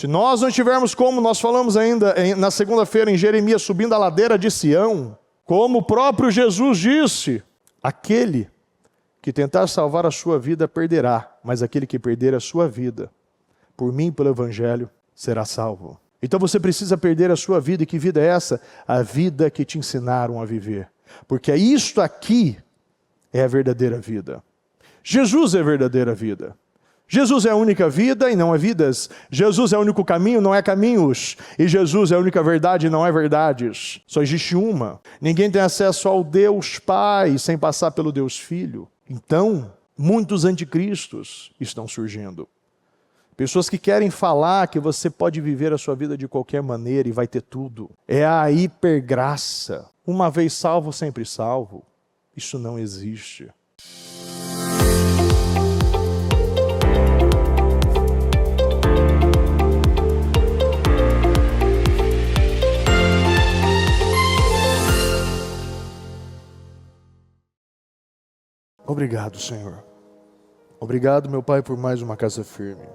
Se nós não tivermos como, nós falamos ainda na segunda-feira em Jeremias, subindo a ladeira de Sião, como o próprio Jesus disse, aquele que tentar salvar a sua vida perderá, mas aquele que perder a sua vida, por mim e pelo Evangelho, será salvo. Então você precisa perder a sua vida. E que vida é essa? A vida que te ensinaram a viver. Porque isto aqui é a verdadeira vida. Jesus é a verdadeira vida. Jesus é a única vida e não é vidas. Jesus é o único caminho, não é caminhos. E Jesus é a única verdade e não é verdades. Só existe uma. Ninguém tem acesso ao Deus Pai sem passar pelo Deus Filho. Então, muitos anticristos estão surgindo. Pessoas que querem falar que você pode viver a sua vida de qualquer maneira e vai ter tudo. É a hipergraça. Uma vez salvo, sempre salvo. Isso não existe. Obrigado, Senhor. Obrigado, meu Pai, por mais uma casa firme.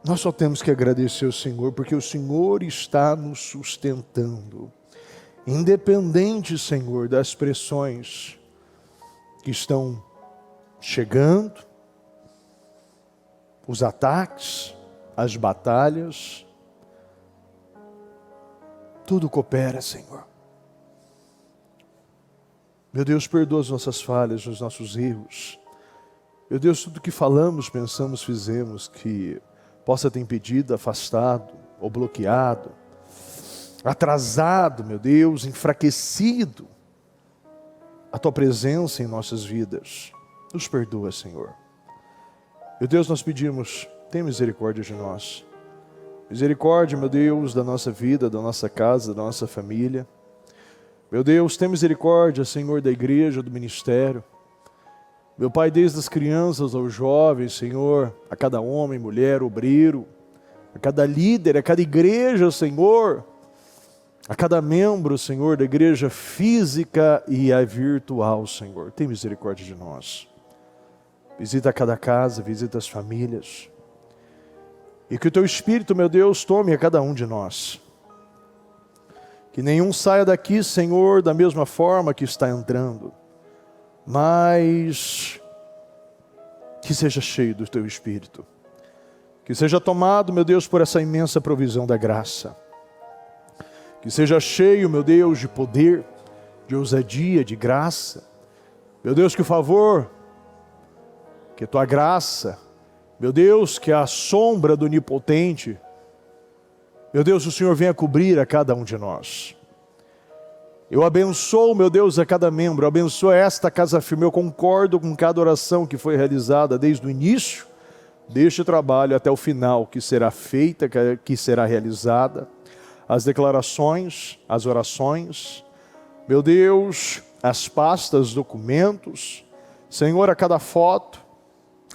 Nós só temos que agradecer ao Senhor, porque o Senhor está nos sustentando. Independente, Senhor, das pressões que estão chegando, os ataques, as batalhas, tudo coopera, Senhor. Meu Deus, perdoa as nossas falhas, os nossos erros. Meu Deus, tudo que falamos, pensamos, fizemos, que possa ter impedido, afastado ou bloqueado, atrasado, meu Deus, enfraquecido a Tua presença em nossas vidas. Nos perdoa, Senhor. Meu Deus, nós pedimos, tenha misericórdia de nós. Misericórdia, meu Deus, da nossa vida, da nossa casa, da nossa família. Meu Deus, tenha misericórdia, Senhor, da igreja, do ministério. Meu Pai, desde as crianças aos jovens, Senhor, a cada homem, mulher, obreiro, a cada líder, a cada igreja, Senhor, a cada membro, Senhor, da igreja física e a virtual, Senhor. Tem misericórdia de nós. Visita cada casa, visita as famílias. E que o Teu Espírito, meu Deus, tome a cada um de nós. Que nenhum saia daqui, Senhor, da mesma forma que está entrando. Mas que seja cheio do Teu Espírito. Que seja tomado, meu Deus, por essa imensa provisão da graça. Que seja cheio, meu Deus, de poder, de ousadia, de graça. Meu Deus, que o favor, que a Tua graça, meu Deus, que a sombra do Onipotente, meu Deus, o Senhor venha cobrir a cada um de nós. Eu abençoo, meu Deus, a cada membro, eu abençoo esta casa firme. Eu concordo com cada oração que foi realizada desde o início deste trabalho até o final, que será feita, que será realizada. As declarações, as orações, meu Deus, as pastas, documentos, Senhor, a cada foto,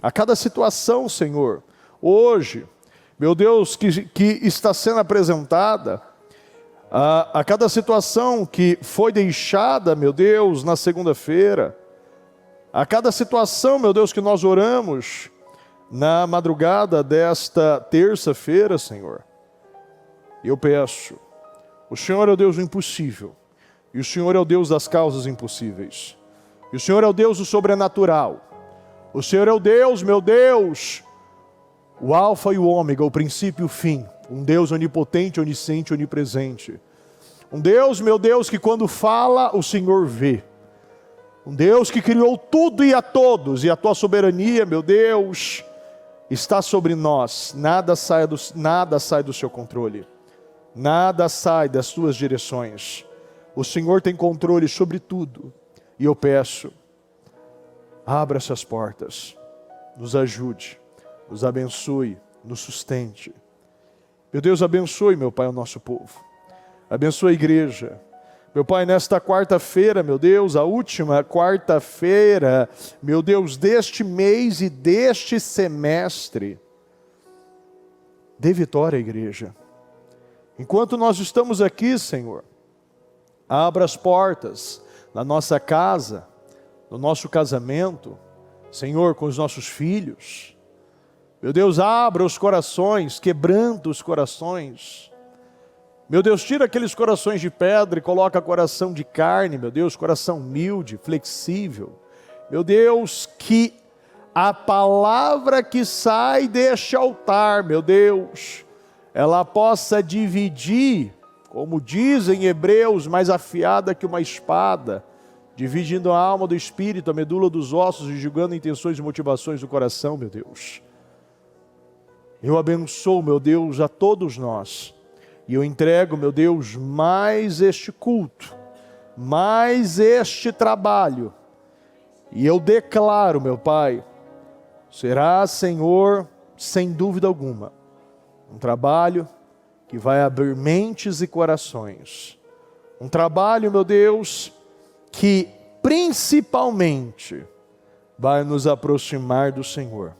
a cada situação, Senhor, hoje, meu Deus, que está sendo apresentada, a cada situação que foi deixada, meu Deus, na segunda-feira, a cada situação, meu Deus, que nós oramos na madrugada desta terça-feira, Senhor, eu peço, o Senhor é o Deus do impossível, e o Senhor é o Deus das causas impossíveis, e o Senhor é o Deus do sobrenatural, o Senhor é o Deus, meu Deus, o alfa e o ômega, o princípio e o fim, um Deus onipotente, onisciente, onipresente. Um Deus, meu Deus, que quando fala, o Senhor vê. Um Deus que criou tudo e a todos, e a Tua soberania, meu Deus, está sobre nós. Nada sai do Seu controle. Nada sai das Tuas direções. O Senhor tem controle sobre tudo. E eu peço, abra essas portas, nos ajude, nos abençoe, nos sustente. Meu Deus, abençoe, meu Pai, o nosso povo. Abençoe a igreja. Meu Pai, nesta quarta-feira, meu Deus, a última quarta-feira, meu Deus, deste mês e deste semestre, dê vitória à igreja. Enquanto nós estamos aqui, Senhor, abra as portas da nossa casa, do nosso casamento, Senhor, com os nossos filhos. Meu Deus, abra os corações, quebranta os corações. Meu Deus, tira aqueles corações de pedra e coloca coração de carne, meu Deus, coração humilde, flexível. Meu Deus, que a palavra que sai deste altar, meu Deus, ela possa dividir, como dizem Hebreus, mais afiada que uma espada, dividindo a alma do espírito, a medula dos ossos e julgando intenções e motivações do coração, meu Deus. Eu abençoo, meu Deus, a todos nós. E eu entrego, meu Deus, mais este culto, mais este trabalho. E eu declaro, meu Pai, será, Senhor, sem dúvida alguma, um trabalho que vai abrir mentes e corações. Um trabalho, meu Deus, que principalmente vai nos aproximar do Senhor.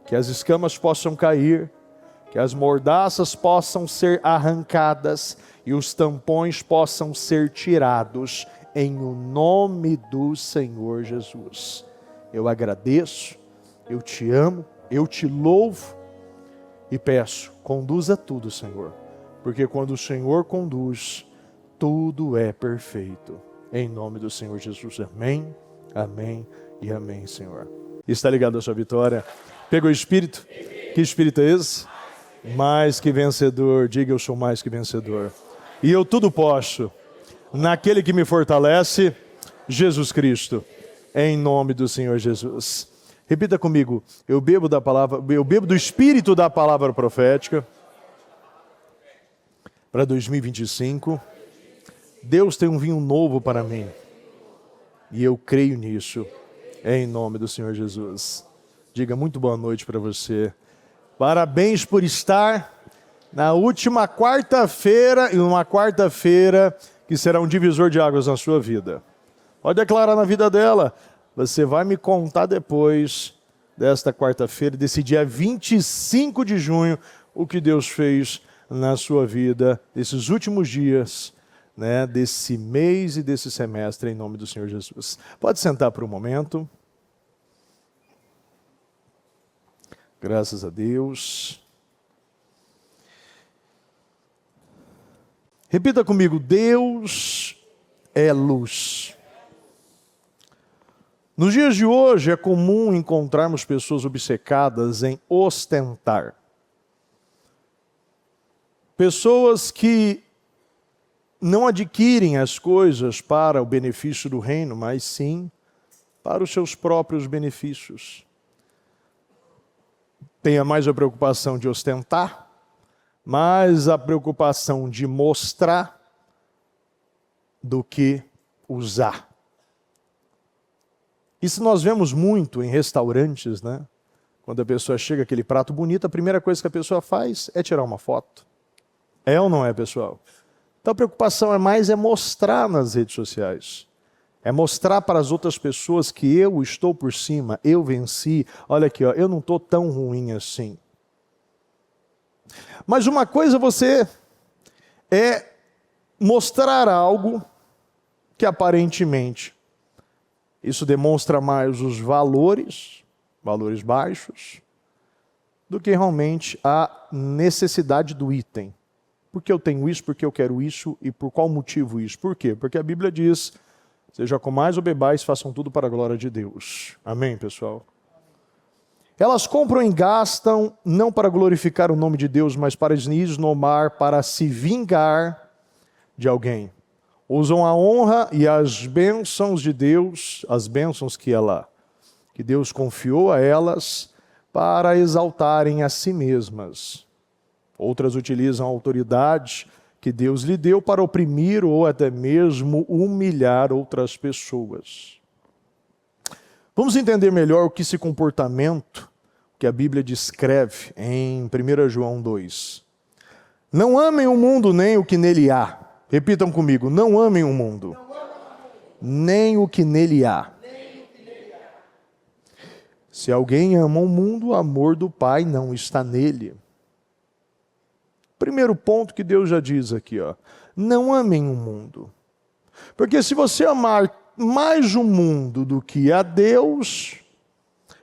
Que as escamas possam cair, que as mordaças possam ser arrancadas e os tampões possam ser tirados em o nome do Senhor Jesus. Eu agradeço, eu te amo, eu te louvo e peço, conduza tudo, Senhor, porque quando o Senhor conduz, tudo é perfeito. Em nome do Senhor Jesus, amém, amém e amém, Senhor. Está ligado à sua vitória? Pegou o Espírito? Que Espírito é esse? Mais que vencedor. Diga, eu sou mais que vencedor. E eu tudo posso naquele que me fortalece, Jesus Cristo. Em nome do Senhor Jesus. Repita comigo, eu bebo da palavra, eu bebo do Espírito da palavra profética para 2025. Deus tem um vinho novo para mim. E eu creio nisso. Em nome do Senhor Jesus. Diga muito boa noite para você. Parabéns por estar na última quarta-feira, e uma quarta-feira que será um divisor de águas na sua vida. Pode declarar na vida dela. Você vai me contar depois desta quarta-feira, desse dia 25 de junho, o que Deus fez na sua vida, desses últimos dias, né, desse mês e desse semestre, em nome do Senhor Jesus. Pode sentar por um momento. Graças a Deus. Repita comigo, Deus é luz. Nos dias de hoje é comum encontrarmos pessoas obcecadas em ostentar. Pessoas que não adquirem as coisas para o benefício do reino, mas sim para os seus próprios benefícios. Tenha mais a preocupação de ostentar, mais a preocupação de mostrar do que usar. Isso nós vemos muito em restaurantes, né? Quando a pessoa chega aquele prato bonito, a primeira coisa que a pessoa faz é tirar uma foto. É ou não é, pessoal? Então a preocupação é mostrar nas redes sociais. É mostrar para as outras pessoas que eu estou por cima, eu venci. Olha aqui, ó, eu não estou tão ruim assim. Mas uma coisa você é mostrar algo que aparentemente isso demonstra mais os valores baixos, do que realmente a necessidade do item. Por que eu tenho isso, por que eu quero isso e por qual motivo isso? Por quê? Porque a Bíblia diz... Seja comais ou bebais, façam tudo para a glória de Deus. Amém, pessoal? Elas compram e gastam, não para glorificar o nome de Deus, mas para esnomar, para se vingar de alguém. Usam a honra e as bênçãos de Deus, as bênçãos que Deus confiou a elas, para exaltarem a si mesmas. Outras utilizam a autoridade que Deus lhe deu para oprimir ou até mesmo humilhar outras pessoas. Vamos entender melhor o que esse comportamento que a Bíblia descreve em 1 João 2. Não amem o mundo nem o que nele há. Repitam comigo, não amem o mundo, nem o que nele há. Se alguém ama o mundo, o amor do Pai não está nele. Primeiro ponto que Deus já diz aqui, ó, não amem o mundo. Porque se você amar mais o mundo do que a Deus,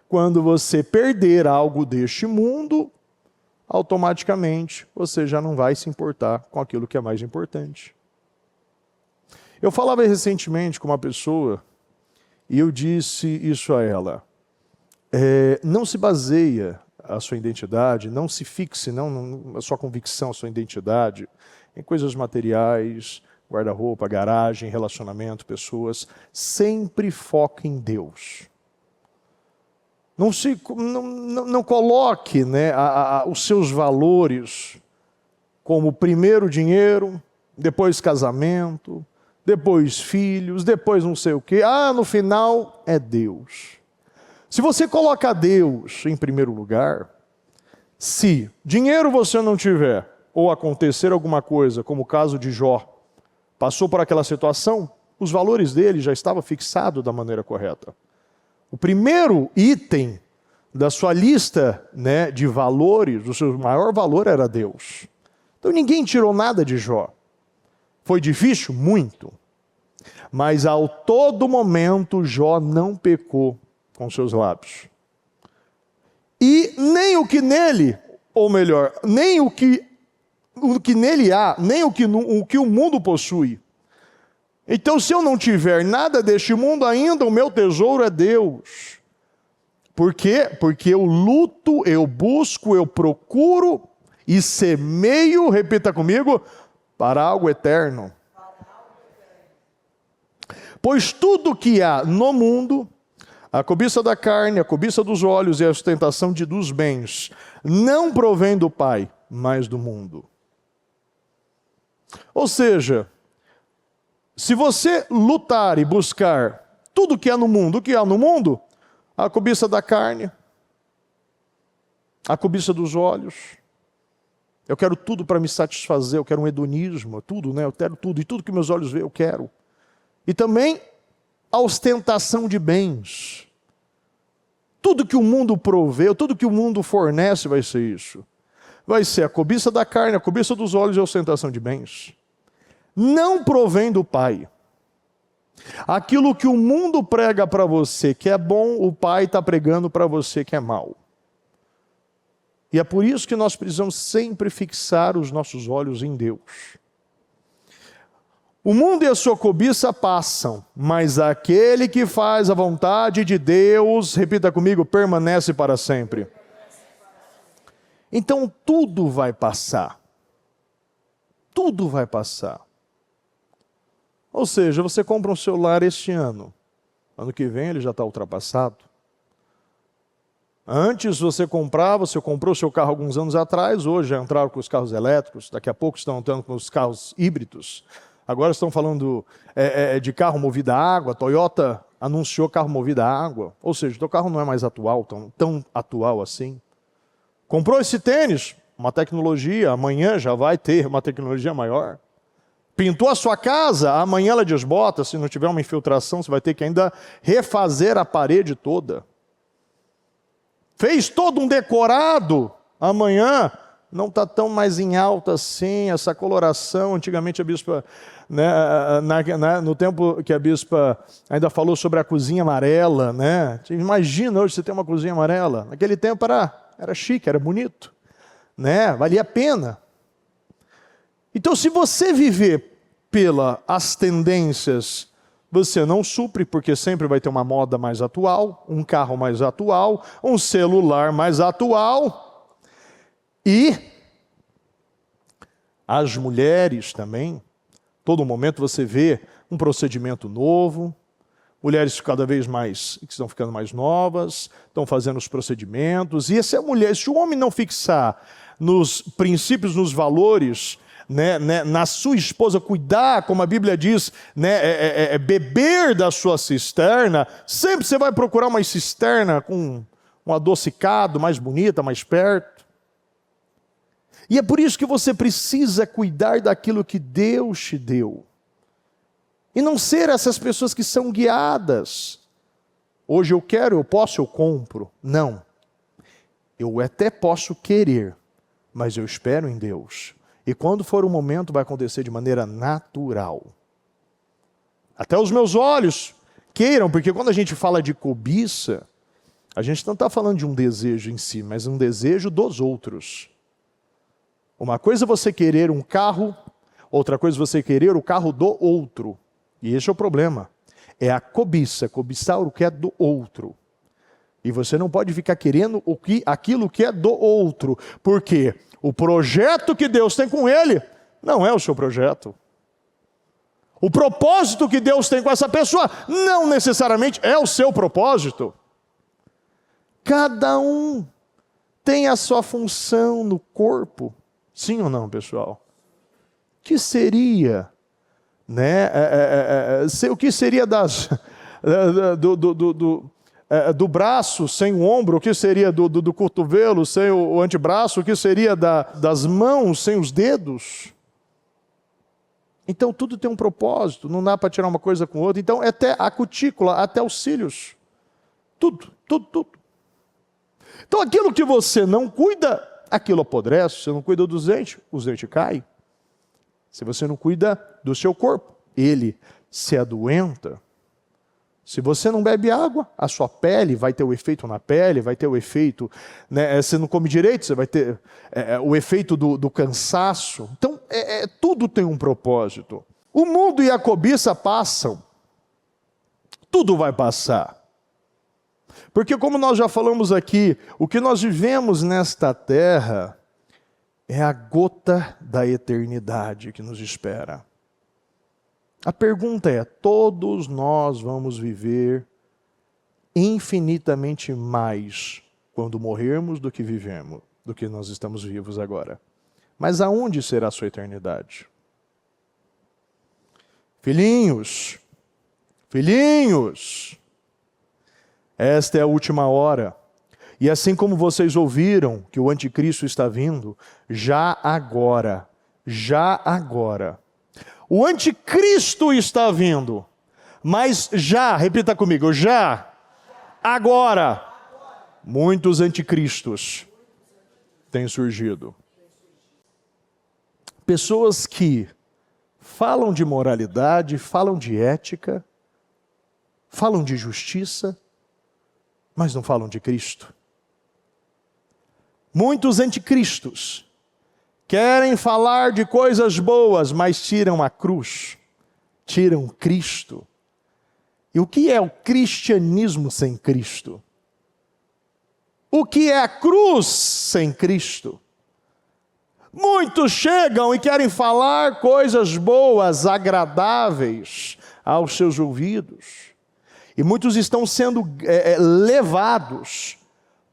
quando você perder algo deste mundo, automaticamente você já não vai se importar com aquilo que é mais importante. Eu falava recentemente com uma pessoa e eu disse isso a ela. Não se baseia a sua identidade, não se fixe, não a sua convicção, a sua identidade em coisas materiais, guarda-roupa, garagem, relacionamento, pessoas. Sempre foca em Deus. Não coloque, né, os seus valores como primeiro dinheiro, depois casamento, depois filhos, depois não sei o quê. No final é Deus. Se você coloca Deus em primeiro lugar, se dinheiro você não tiver, ou acontecer alguma coisa, como o caso de Jó, passou por aquela situação, os valores dele já estavam fixados da maneira correta. O primeiro item da sua lista, né, de valores, o seu maior valor era Deus. Então ninguém tirou nada de Jó. Foi difícil? Muito. Mas ao todo momento Jó não pecou com seus lábios. E nem o que nele, ou melhor, nem o que nele há, nem o que o mundo possui. Então, se eu não tiver nada deste mundo ainda, o meu tesouro é Deus. Por quê? Porque eu luto, eu busco, eu procuro e semeio, repita comigo, para algo eterno. Pois tudo que há no mundo, a cobiça da carne, a cobiça dos olhos e a ostentação dos bens, não provém do Pai, mas do mundo. Ou seja, se você lutar e buscar tudo que há no mundo, o que há no mundo? A cobiça da carne, a cobiça dos olhos. Eu quero tudo para me satisfazer, eu quero um hedonismo, tudo, né? Eu quero tudo, e tudo que meus olhos veem eu quero. E também a ostentação de bens. Tudo que o mundo provê, tudo que o mundo fornece vai ser isso. Vai ser a cobiça da carne, a cobiça dos olhos e a ostentação de bens. Não provém do Pai. Aquilo que o mundo prega para você que é bom, o Pai está pregando para você que é mal. E é por isso que nós precisamos sempre fixar os nossos olhos em Deus. O mundo e a sua cobiça passam, mas aquele que faz a vontade de Deus, repita comigo, permanece para sempre. Então tudo vai passar. Tudo vai passar. Ou seja, você compra um celular este ano. Ano que vem ele já está ultrapassado. Antes você comprou o seu carro alguns anos atrás, hoje já entraram com os carros elétricos, daqui a pouco estão entrando com os carros híbridos. Agora estão falando de carro movido a água. A Toyota anunciou carro movido a água. Ou seja, o teu carro não é mais atual, tão atual assim. Comprou esse tênis, uma tecnologia, amanhã já vai ter uma tecnologia maior. Pintou a sua casa, amanhã ela desbota, se não tiver uma infiltração, você vai ter que ainda refazer a parede toda. Fez todo um decorado, amanhã não está tão mais em alta assim, essa coloração. Antigamente a bispa, né, no tempo que a bispa ainda falou sobre a cozinha amarela, né? Imagina hoje você ter uma cozinha amarela. Naquele tempo era chique, era bonito, né? Valia a pena. Então, se você viver pelas tendências, você não supre, porque sempre vai ter uma moda mais atual, um carro mais atual, um celular mais atual. E as mulheres também, todo momento você vê um procedimento novo, mulheres cada vez mais, que estão ficando mais novas, estão fazendo os procedimentos, e se o homem não fixar nos princípios, nos valores, né, na sua esposa, cuidar, como a Bíblia diz, né, beber da sua cisterna, sempre você vai procurar uma cisterna com um adocicado, mais bonita, mais perto. E é por isso que você precisa cuidar daquilo que Deus te deu. E não ser essas pessoas que são guiadas. Hoje eu quero, eu posso, eu compro. Não. Eu até posso querer, mas eu espero em Deus. E quando for o momento, vai acontecer de maneira natural. Até os meus olhos queiram, porque quando a gente fala de cobiça, A gente não está falando de um desejo em si, mas um desejo dos outros. Uma coisa é você querer um carro, outra coisa é você querer o carro do outro. E esse é o problema. É a cobiça, cobiçar o que é do outro. E você não pode ficar querendo aquilo que é do outro. Porque o projeto que Deus tem com ele não é o seu projeto. O propósito que Deus tem com essa pessoa não necessariamente é o seu propósito. Cada um tem a sua função no corpo. Sim ou não, pessoal? O que seria, né? O que seria do braço sem o ombro? O que seria do cotovelo sem o antebraço? O que seria das mãos sem os dedos? Então tudo tem um propósito, não dá para tirar uma coisa com outra. Então até a cutícula, até os cílios, tudo. Então aquilo que você não cuida, aquilo apodrece. Se você não cuida dos dentes, os dentes caem. Se você não cuida do seu corpo, ele se adoenta. Se você não bebe água, a sua pele vai ter o efeito na pele, vai ter o efeito, né, você não come direito, você vai ter o efeito do cansaço. Então, tudo tem um propósito. O mundo e a cobiça passam. Tudo vai passar. Porque como nós já falamos aqui, o que nós vivemos nesta terra é a gota da eternidade que nos espera. A pergunta é, todos nós vamos viver infinitamente mais quando morrermos do que vivemos, do que nós estamos vivos agora. Mas aonde será a sua eternidade? Filhinhos, esta é a última hora. E assim como vocês ouviram que o anticristo está vindo, já agora, o anticristo está vindo, mas já, repita comigo, já, agora, muitos anticristos têm surgido. Pessoas que falam de moralidade, falam de ética, falam de justiça, mas não falam de Cristo. Muitos anticristos querem falar de coisas boas, mas tiram a cruz, tiram Cristo. E o que é o cristianismo sem Cristo? O que é a cruz sem Cristo? Muitos chegam e querem falar coisas boas, agradáveis aos seus ouvidos. E muitos estão sendo levados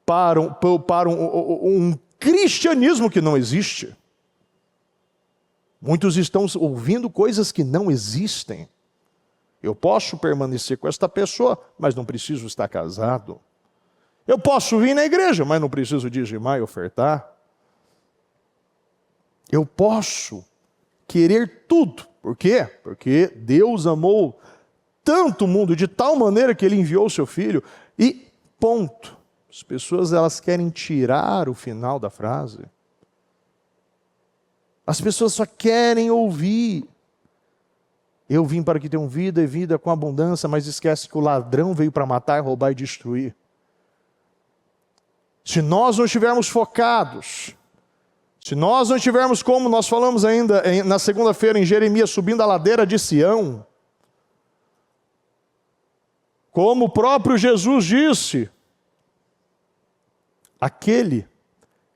para um cristianismo que não existe. Muitos estão ouvindo coisas que não existem. Eu posso permanecer com esta pessoa, mas não preciso estar casado. Eu posso vir na igreja, mas não preciso dizimar e ofertar. Eu posso querer tudo. Por quê? Porque Deus amou tanto o mundo, de tal maneira que Ele enviou o seu Filho, e ponto. As pessoas, elas querem tirar o final da frase. As pessoas só querem ouvir. Eu vim para que tenham vida e vida com abundância, mas esquece que o ladrão veio para matar, roubar e destruir. Se nós não estivermos focados, se nós não estivermos, como nós falamos ainda na segunda-feira em Jeremias, subindo a ladeira de Sião, como o próprio Jesus disse, aquele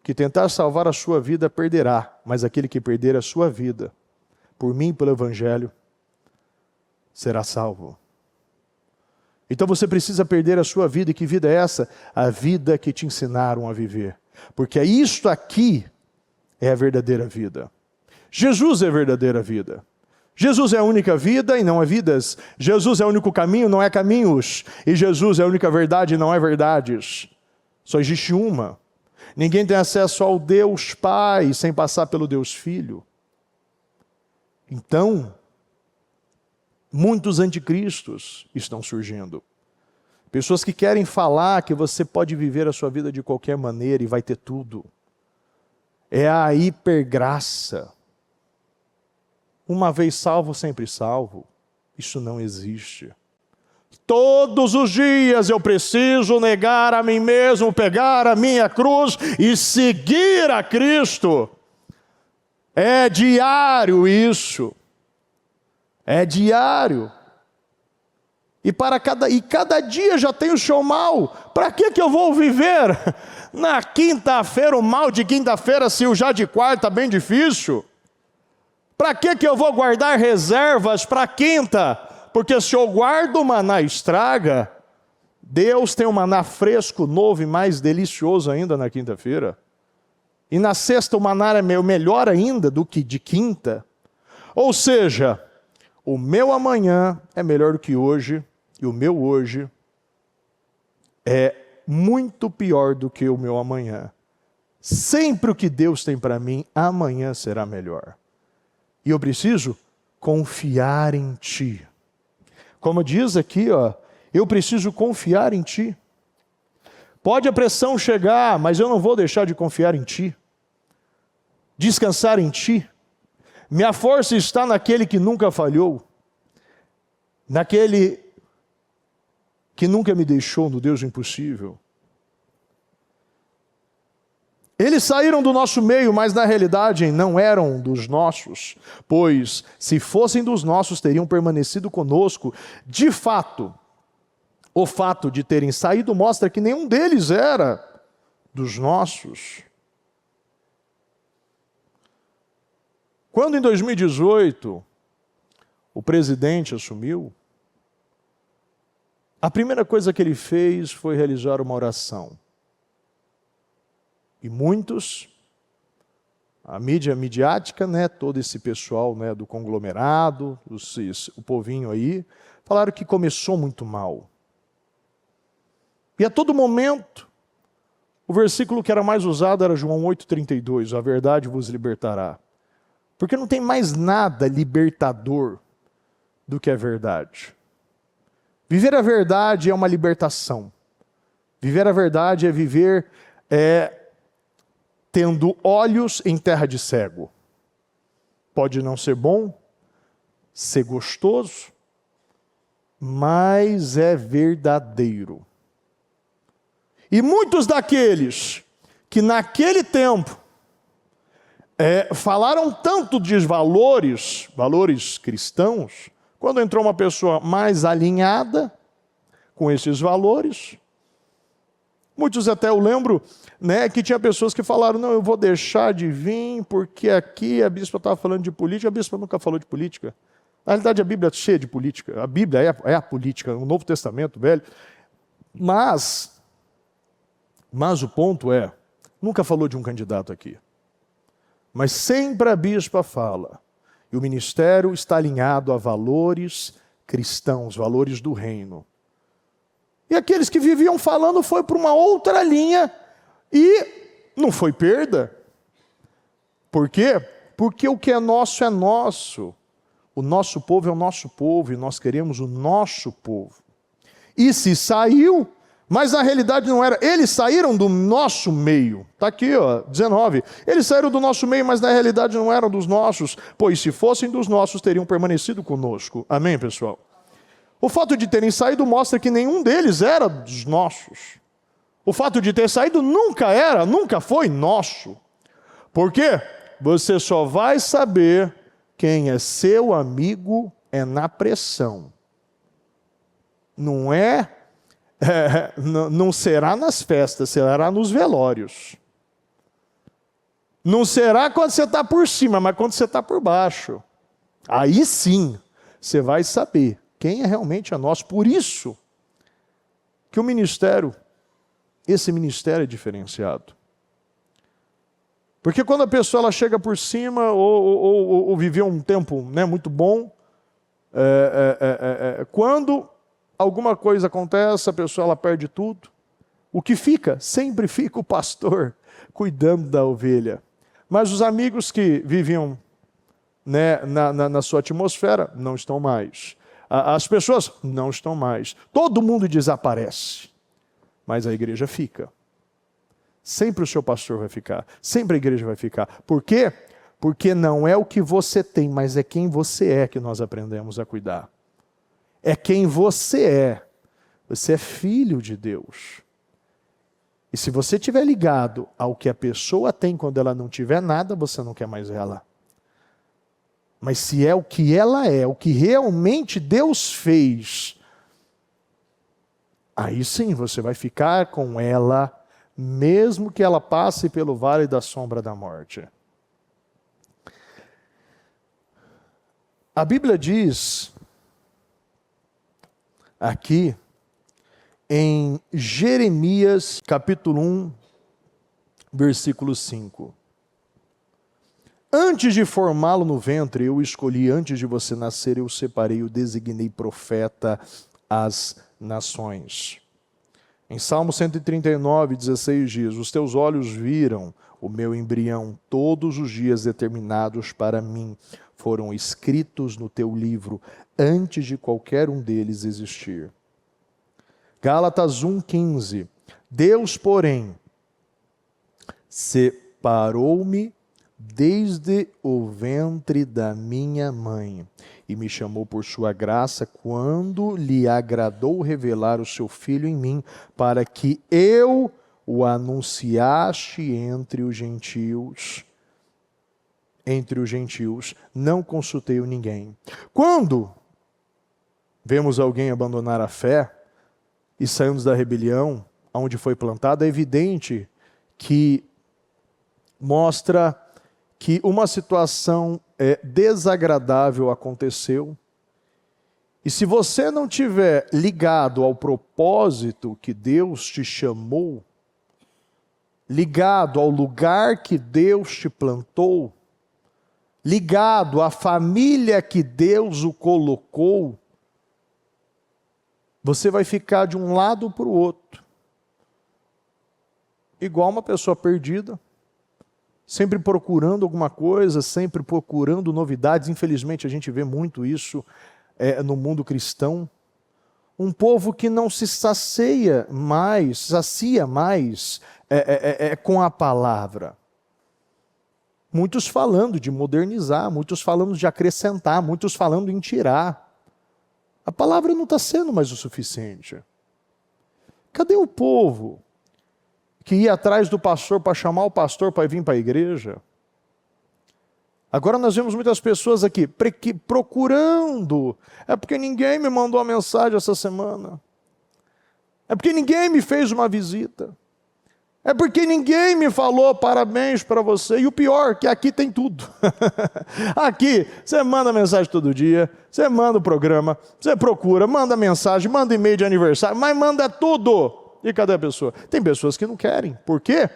que tentar salvar a sua vida perderá, mas aquele que perder a sua vida, por mim e pelo Evangelho, será salvo. Então você precisa perder a sua vida. E que vida é essa? A vida que te ensinaram a viver. Porque isto aqui é a verdadeira vida. Jesus é a verdadeira vida. Jesus é a única vida e não há vidas. Jesus é o único caminho, não é caminhos. E Jesus é a única verdade e não é verdades. Só existe uma. Ninguém tem acesso ao Deus Pai sem passar pelo Deus Filho. Então, muitos anticristos estão surgindo. Pessoas que querem falar que você pode viver a sua vida de qualquer maneira e vai ter tudo. É a hipergraça. Uma vez salvo, sempre salvo. Isso não existe. Todos os dias eu preciso negar a mim mesmo, pegar a minha cruz e seguir a Cristo. É diário isso. É diário. E cada dia já tem o seu mal. Para que eu vou viver na quinta-feira, o mal de quinta-feira, se o já de quarta é bem difícil? Para que eu vou guardar reservas para quinta? Porque se eu guardo o maná estraga, Deus tem um maná fresco, novo e mais delicioso ainda na quinta-feira. E na sexta o maná é melhor ainda do que de quinta. Ou seja, o meu amanhã é melhor do que hoje, e o meu hoje é muito pior do que o meu amanhã. Sempre o que Deus tem para mim, amanhã será melhor. E eu preciso confiar em Ti. Como diz aqui, eu preciso confiar em Ti. Pode a pressão chegar, mas eu não vou deixar de confiar em Ti. Descansar em Ti. Minha força está naquele que nunca falhou. Naquele que nunca me deixou, no Deus impossível. Eles saíram do nosso meio, mas na realidade não eram dos nossos, pois se fossem dos nossos, teriam permanecido conosco. De fato, o fato de terem saído mostra que nenhum deles era dos nossos. Quando em 2018 o presidente assumiu, a primeira coisa que ele fez foi realizar uma oração. E muitos, a mídia midiática, todo esse pessoal do conglomerado, o povinho aí, falaram que começou muito mal. E a todo momento, o versículo que era mais usado era João 8,32, a verdade vos libertará. Porque não tem mais nada libertador do que a verdade. Viver a verdade é uma libertação. Viver a verdade é viver tendo olhos em terra de cego. Pode não ser bom, ser gostoso, mas é verdadeiro. E muitos daqueles que naquele tempo falaram tanto de valores cristãos, quando entrou uma pessoa mais alinhada com esses valores, muitos até eu lembro, que tinha pessoas que falaram, não, eu vou deixar de vir, porque aqui a bispa estava falando de política, a bispa nunca falou de política. Na realidade a Bíblia é cheia de política, a Bíblia é a política, o Novo Testamento, velho. Mas o ponto nunca falou de um candidato aqui. Mas sempre a bispa fala, e o ministério está alinhado a valores cristãos, valores do reino. E aqueles que viviam falando foi para uma outra linha e não foi perda. Por quê? Porque o que é nosso é nosso. O nosso povo é o nosso povo e nós queremos o nosso povo. E se saiu, mas na realidade não era. Eles saíram do nosso meio. Está aqui, 19. Eles saíram do nosso meio, mas na realidade não eram dos nossos. Pois se fossem dos nossos, teriam permanecido conosco. Amém, pessoal? O fato de terem saído mostra que nenhum deles era dos nossos. O fato de ter saído nunca foi nosso. Por quê? Você só vai saber quem é seu amigo na pressão. Não será nas festas, será nos velórios. Não será quando você está por cima, mas quando você está por baixo. Aí sim, você vai saber quem é realmente nosso. Por isso que esse ministério é diferenciado. Porque quando a pessoa ela chega por cima, ou viveu um tempo muito bom, quando alguma coisa acontece, a pessoa ela perde tudo. O que fica? Sempre fica o pastor cuidando da ovelha. Mas os amigos que viviam na sua atmosfera não estão mais. As pessoas não estão mais. Todo mundo desaparece. Mas a igreja fica. Sempre o seu pastor vai ficar. Sempre a igreja vai ficar. Por quê? Porque não é o que você tem, mas é quem você é que nós aprendemos a cuidar. É quem você é Você é filho de Deus. E se você estiver ligado ao que a pessoa tem quando ela não tiver nada, você não quer mais ela. Mas se é o que ela é, o que realmente Deus fez, aí sim você vai ficar com ela, mesmo que ela passe pelo vale da sombra da morte. A Bíblia diz aqui em Jeremias capítulo 1, versículo 5. Antes de formá-lo no ventre, eu o escolhi, antes de você nascer, eu o separei, o designei profeta às nações. Em Salmo 139, 16 diz: os teus olhos viram o meu embrião, todos os dias determinados para mim foram escritos no teu livro, antes de qualquer um deles existir. Gálatas 1,15. Deus, porém, separou-me desde o ventre da minha mãe e me chamou por sua graça quando lhe agradou revelar o seu Filho em mim, para que eu o anunciaste entre os gentios. Não consultei ninguém. Quando vemos alguém abandonar a fé e saímos da rebelião, onde foi plantada, é evidente que mostra que uma situação desagradável aconteceu. E se você não tiver ligado ao propósito que Deus te chamou, ligado ao lugar que Deus te plantou, ligado à família que Deus o colocou, você vai ficar de um lado para o outro, igual uma pessoa perdida, sempre procurando alguma coisa, sempre procurando novidades. Infelizmente a gente vê muito isso no mundo cristão. Um povo que não se sacia mais com a palavra. Muitos falando de modernizar, muitos falando de acrescentar, muitos falando em tirar. A palavra não está sendo mais o suficiente. Cadê o povo que ia atrás do pastor para chamar o pastor para vir para a igreja? Agora nós vemos muitas pessoas aqui procurando. É porque ninguém me mandou uma mensagem essa semana. É porque ninguém me fez uma visita. É porque ninguém me falou parabéns para você. E o pior, que aqui tem tudo. Aqui, você manda mensagem todo dia, você manda o programa, você procura, manda mensagem, manda e-mail de aniversário, mas manda tudo. E cadê a pessoa? Tem pessoas que não querem. Por quê?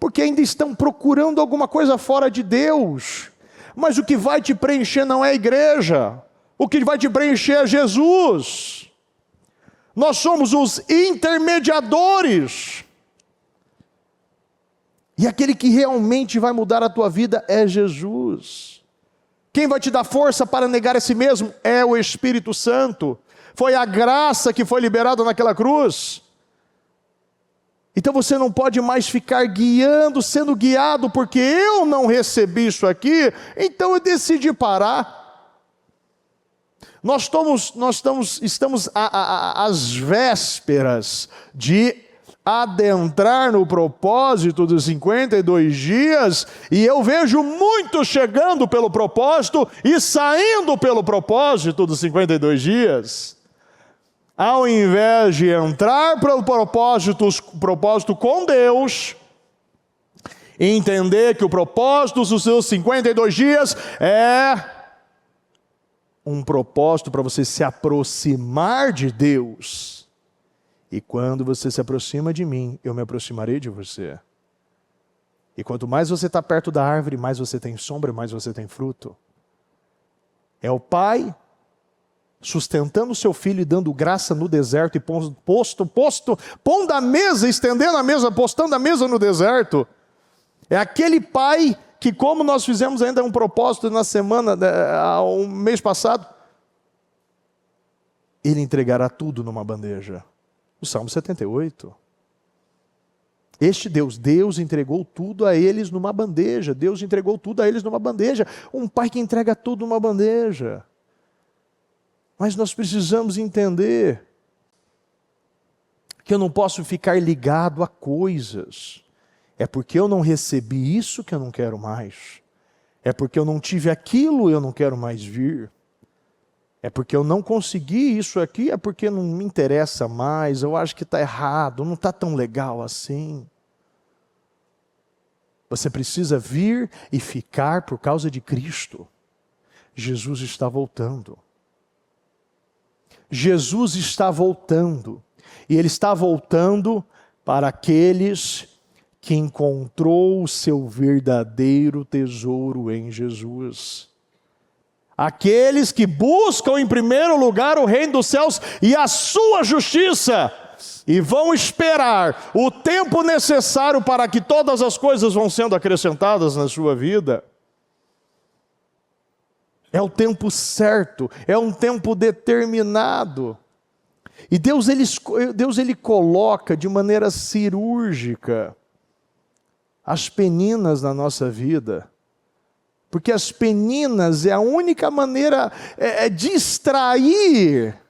Porque ainda estão procurando alguma coisa fora de Deus. Mas o que vai te preencher não é a igreja. O que vai te preencher é Jesus. Nós somos os intermediadores. E aquele que realmente vai mudar a tua vida é Jesus. Quem vai te dar força para negar a si mesmo é o Espírito Santo. Foi a graça que foi liberada naquela cruz. Então você não pode mais ficar sendo guiado, porque eu não recebi isso aqui, então eu decidi parar. Estamos às vésperas de adentrar no propósito dos 52 dias, e eu vejo muitos chegando pelo propósito e saindo pelo propósito dos 52 dias. Ao invés de entrar pelo propósito com Deus, e entender que o propósito dos seus 52 dias é um propósito para você se aproximar de Deus. E quando você se aproxima de mim, eu me aproximarei de você. E quanto mais você está perto da árvore, mais você tem sombra, mais você tem fruto. É o Pai sustentando o seu filho e dando graça no deserto e pondo a mesa, estendendo a mesa, postando a mesa no deserto. É aquele Pai que, como nós fizemos ainda um propósito na semana, um mês passado, Ele entregará tudo numa bandeja. O Salmo 78. Este Deus entregou tudo a eles numa bandeja. Deus entregou tudo a eles numa bandeja. Um Pai que entrega tudo numa bandeja. Mas nós precisamos entender que eu não posso ficar ligado a coisas. É porque eu não recebi isso que eu não quero mais. É porque eu não tive aquilo, eu não quero mais vir. É porque eu não consegui isso aqui, é porque não me interessa mais, eu acho que está errado, não está tão legal assim. Você precisa vir e ficar por causa de Cristo. Jesus está voltando. Jesus está voltando. E Ele está voltando para aqueles que encontrou o seu verdadeiro tesouro em Jesus. Aqueles que buscam em primeiro lugar o reino dos céus e a sua justiça, e vão esperar o tempo necessário para que todas as coisas vão sendo acrescentadas na sua vida. É o tempo certo, é um tempo determinado. E Deus ele coloca de maneira cirúrgica as peninas na nossa vida. Porque as peninas é a única maneira de extrair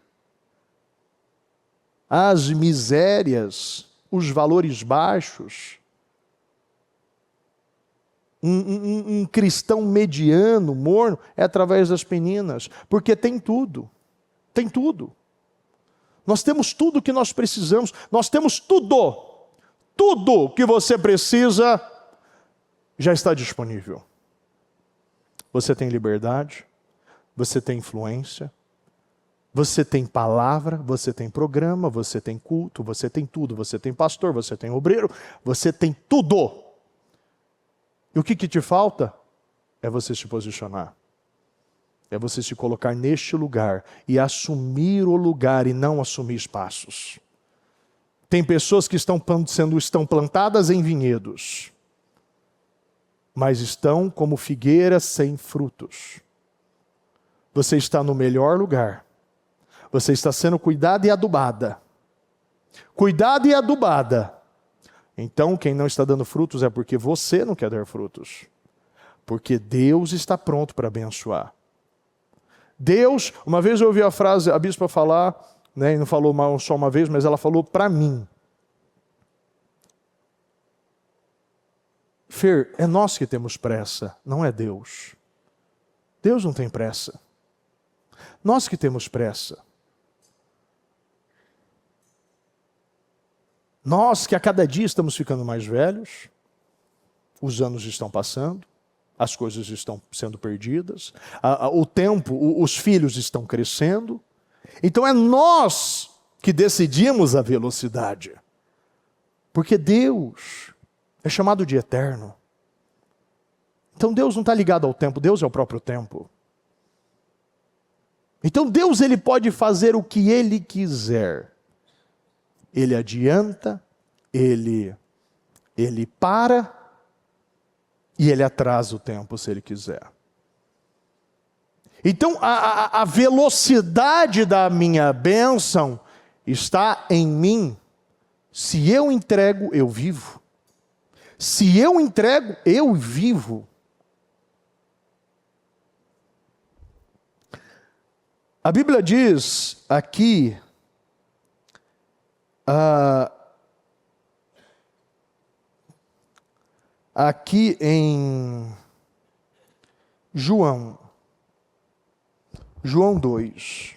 as misérias, os valores baixos. Um cristão mediano, morno, é através das peninas. Porque tem tudo. Tem tudo. Nós temos tudo o que nós precisamos. Nós temos tudo. Tudo que você precisa já está disponível. Você tem liberdade, você tem influência, você tem palavra, você tem programa, você tem culto, você tem tudo, você tem pastor, você tem obreiro, você tem tudo. E o que te falta? É você se posicionar. É você se colocar neste lugar e assumir o lugar e não assumir espaços. Tem pessoas que estão plantadas em vinhedos, mas estão como figueiras sem frutos. Você está no melhor lugar. Você está sendo cuidada e adubada. Cuidada e adubada. Então, quem não está dando frutos é porque você não quer dar frutos. Porque Deus está pronto para abençoar. Deus, uma vez eu ouvi a bispa falar, né, e não falou mal só uma vez, mas ela falou para mim. Fer, é nós que temos pressa, não é Deus. Deus não tem pressa. Nós que temos pressa. Nós que a cada dia estamos ficando mais velhos, os anos estão passando, as coisas estão sendo perdidas, o tempo, os filhos estão crescendo. Então é nós que decidimos a velocidade. Porque Deus é chamado de eterno. Então Deus não está ligado ao tempo, Deus é o próprio tempo. Então Deus ele pode fazer o que Ele quiser. Ele adianta, Ele para e Ele atrasa o tempo se Ele quiser. Então a velocidade da minha bênção está em mim. Se eu entrego, eu vivo. Se eu entrego, eu vivo. A Bíblia diz aqui, aqui em João 2.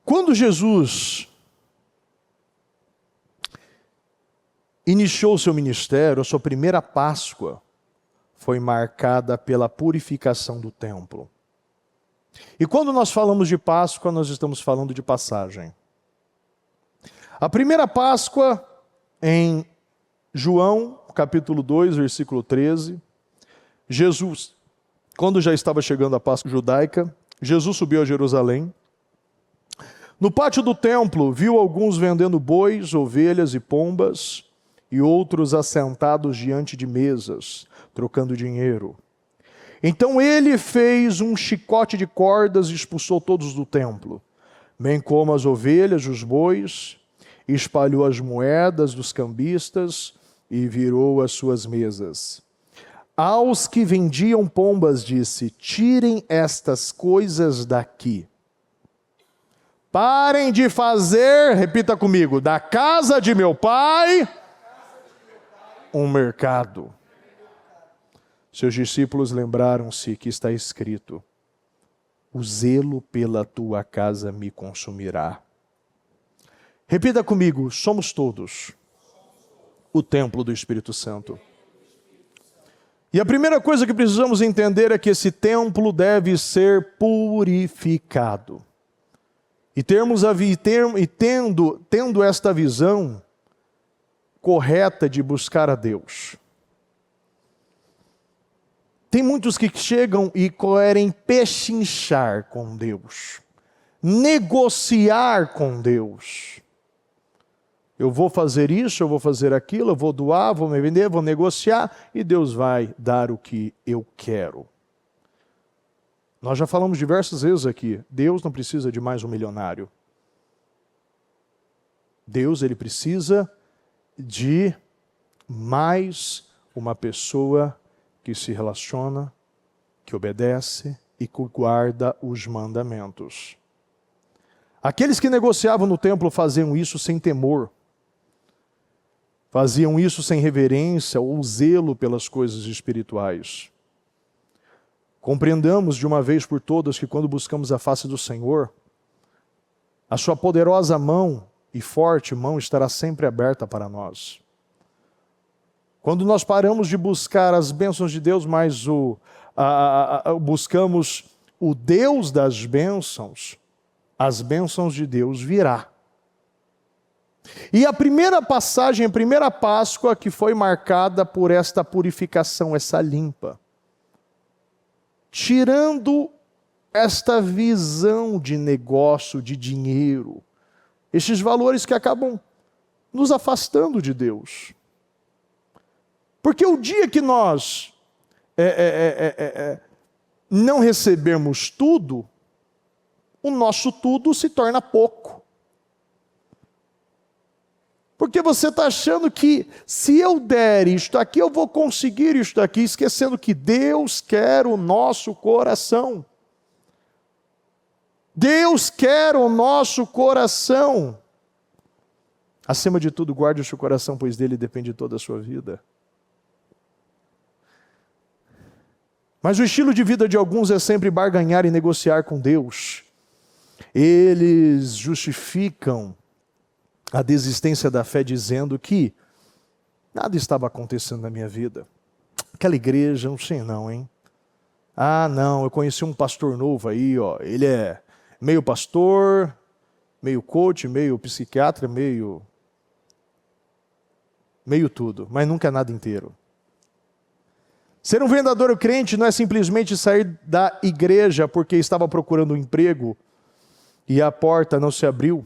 Quando Jesus iniciou o seu ministério, a sua primeira Páscoa foi marcada pela purificação do templo. E quando nós falamos de Páscoa, nós estamos falando de passagem. A primeira Páscoa, em João, capítulo 2, versículo 13, Jesus, quando já estava chegando a Páscoa judaica, Jesus subiu a Jerusalém. No pátio do templo, viu alguns vendendo bois, ovelhas e pombas, e outros assentados diante de mesas, trocando dinheiro. Então ele fez um chicote de cordas e expulsou todos do templo, bem como as ovelhas, os bois, e espalhou as moedas dos cambistas e virou as suas mesas. Aos que vendiam pombas disse: tirem estas coisas daqui. Parem de fazer, repita comigo, da casa de meu pai um mercado. Seus discípulos lembraram-se que está escrito: o zelo pela tua casa me consumirá. Repita comigo, somos todos o templo do Espírito Santo. E a primeira coisa que precisamos entender é que esse templo deve ser purificado. E tendo esta visão correta de buscar a Deus. Tem muitos que chegam e querem pechinchar com Deus, negociar com Deus. Eu vou fazer isso, eu vou fazer aquilo, eu vou doar, vou me vender, vou negociar, e Deus vai dar o que eu quero. Nós já falamos diversas vezes aqui, Deus não precisa de mais um milionário. Deus, ele precisa de mais uma pessoa que se relaciona, que obedece e que guarda os mandamentos. Aqueles que negociavam no templo faziam isso sem temor. Faziam isso sem reverência ou zelo pelas coisas espirituais. Compreendamos de uma vez por todas que quando buscamos a face do Senhor, a sua poderosa mão e forte mão estará sempre aberta para nós. Quando nós paramos de buscar as bênçãos de Deus, mas buscamos o Deus das bênçãos, as bênçãos de Deus virá. E a primeira passagem, a primeira Páscoa que foi marcada por esta purificação, essa limpa. Tirando esta visão de negócio, de dinheiro, estes valores que acabam nos afastando de Deus. Porque o dia que nós não recebermos tudo, o nosso tudo se torna pouco. Porque você está achando que se eu der isto aqui, eu vou conseguir isto aqui, esquecendo que Deus quer o nosso coração. Deus quer o nosso coração. Acima de tudo, guarde o seu coração, pois dele depende toda a sua vida. Mas o estilo de vida de alguns é sempre barganhar e negociar com Deus. Eles justificam a desistência da fé dizendo que nada estava acontecendo na minha vida. Aquela igreja, não sei não, hein? Ah, não, eu conheci um pastor novo aí, ó. Ele é meio pastor, meio coach, meio psiquiatra, meio tudo, mas nunca é nada inteiro. Ser um verdadeiro crente não é simplesmente sair da igreja porque estava procurando um emprego e a porta não se abriu.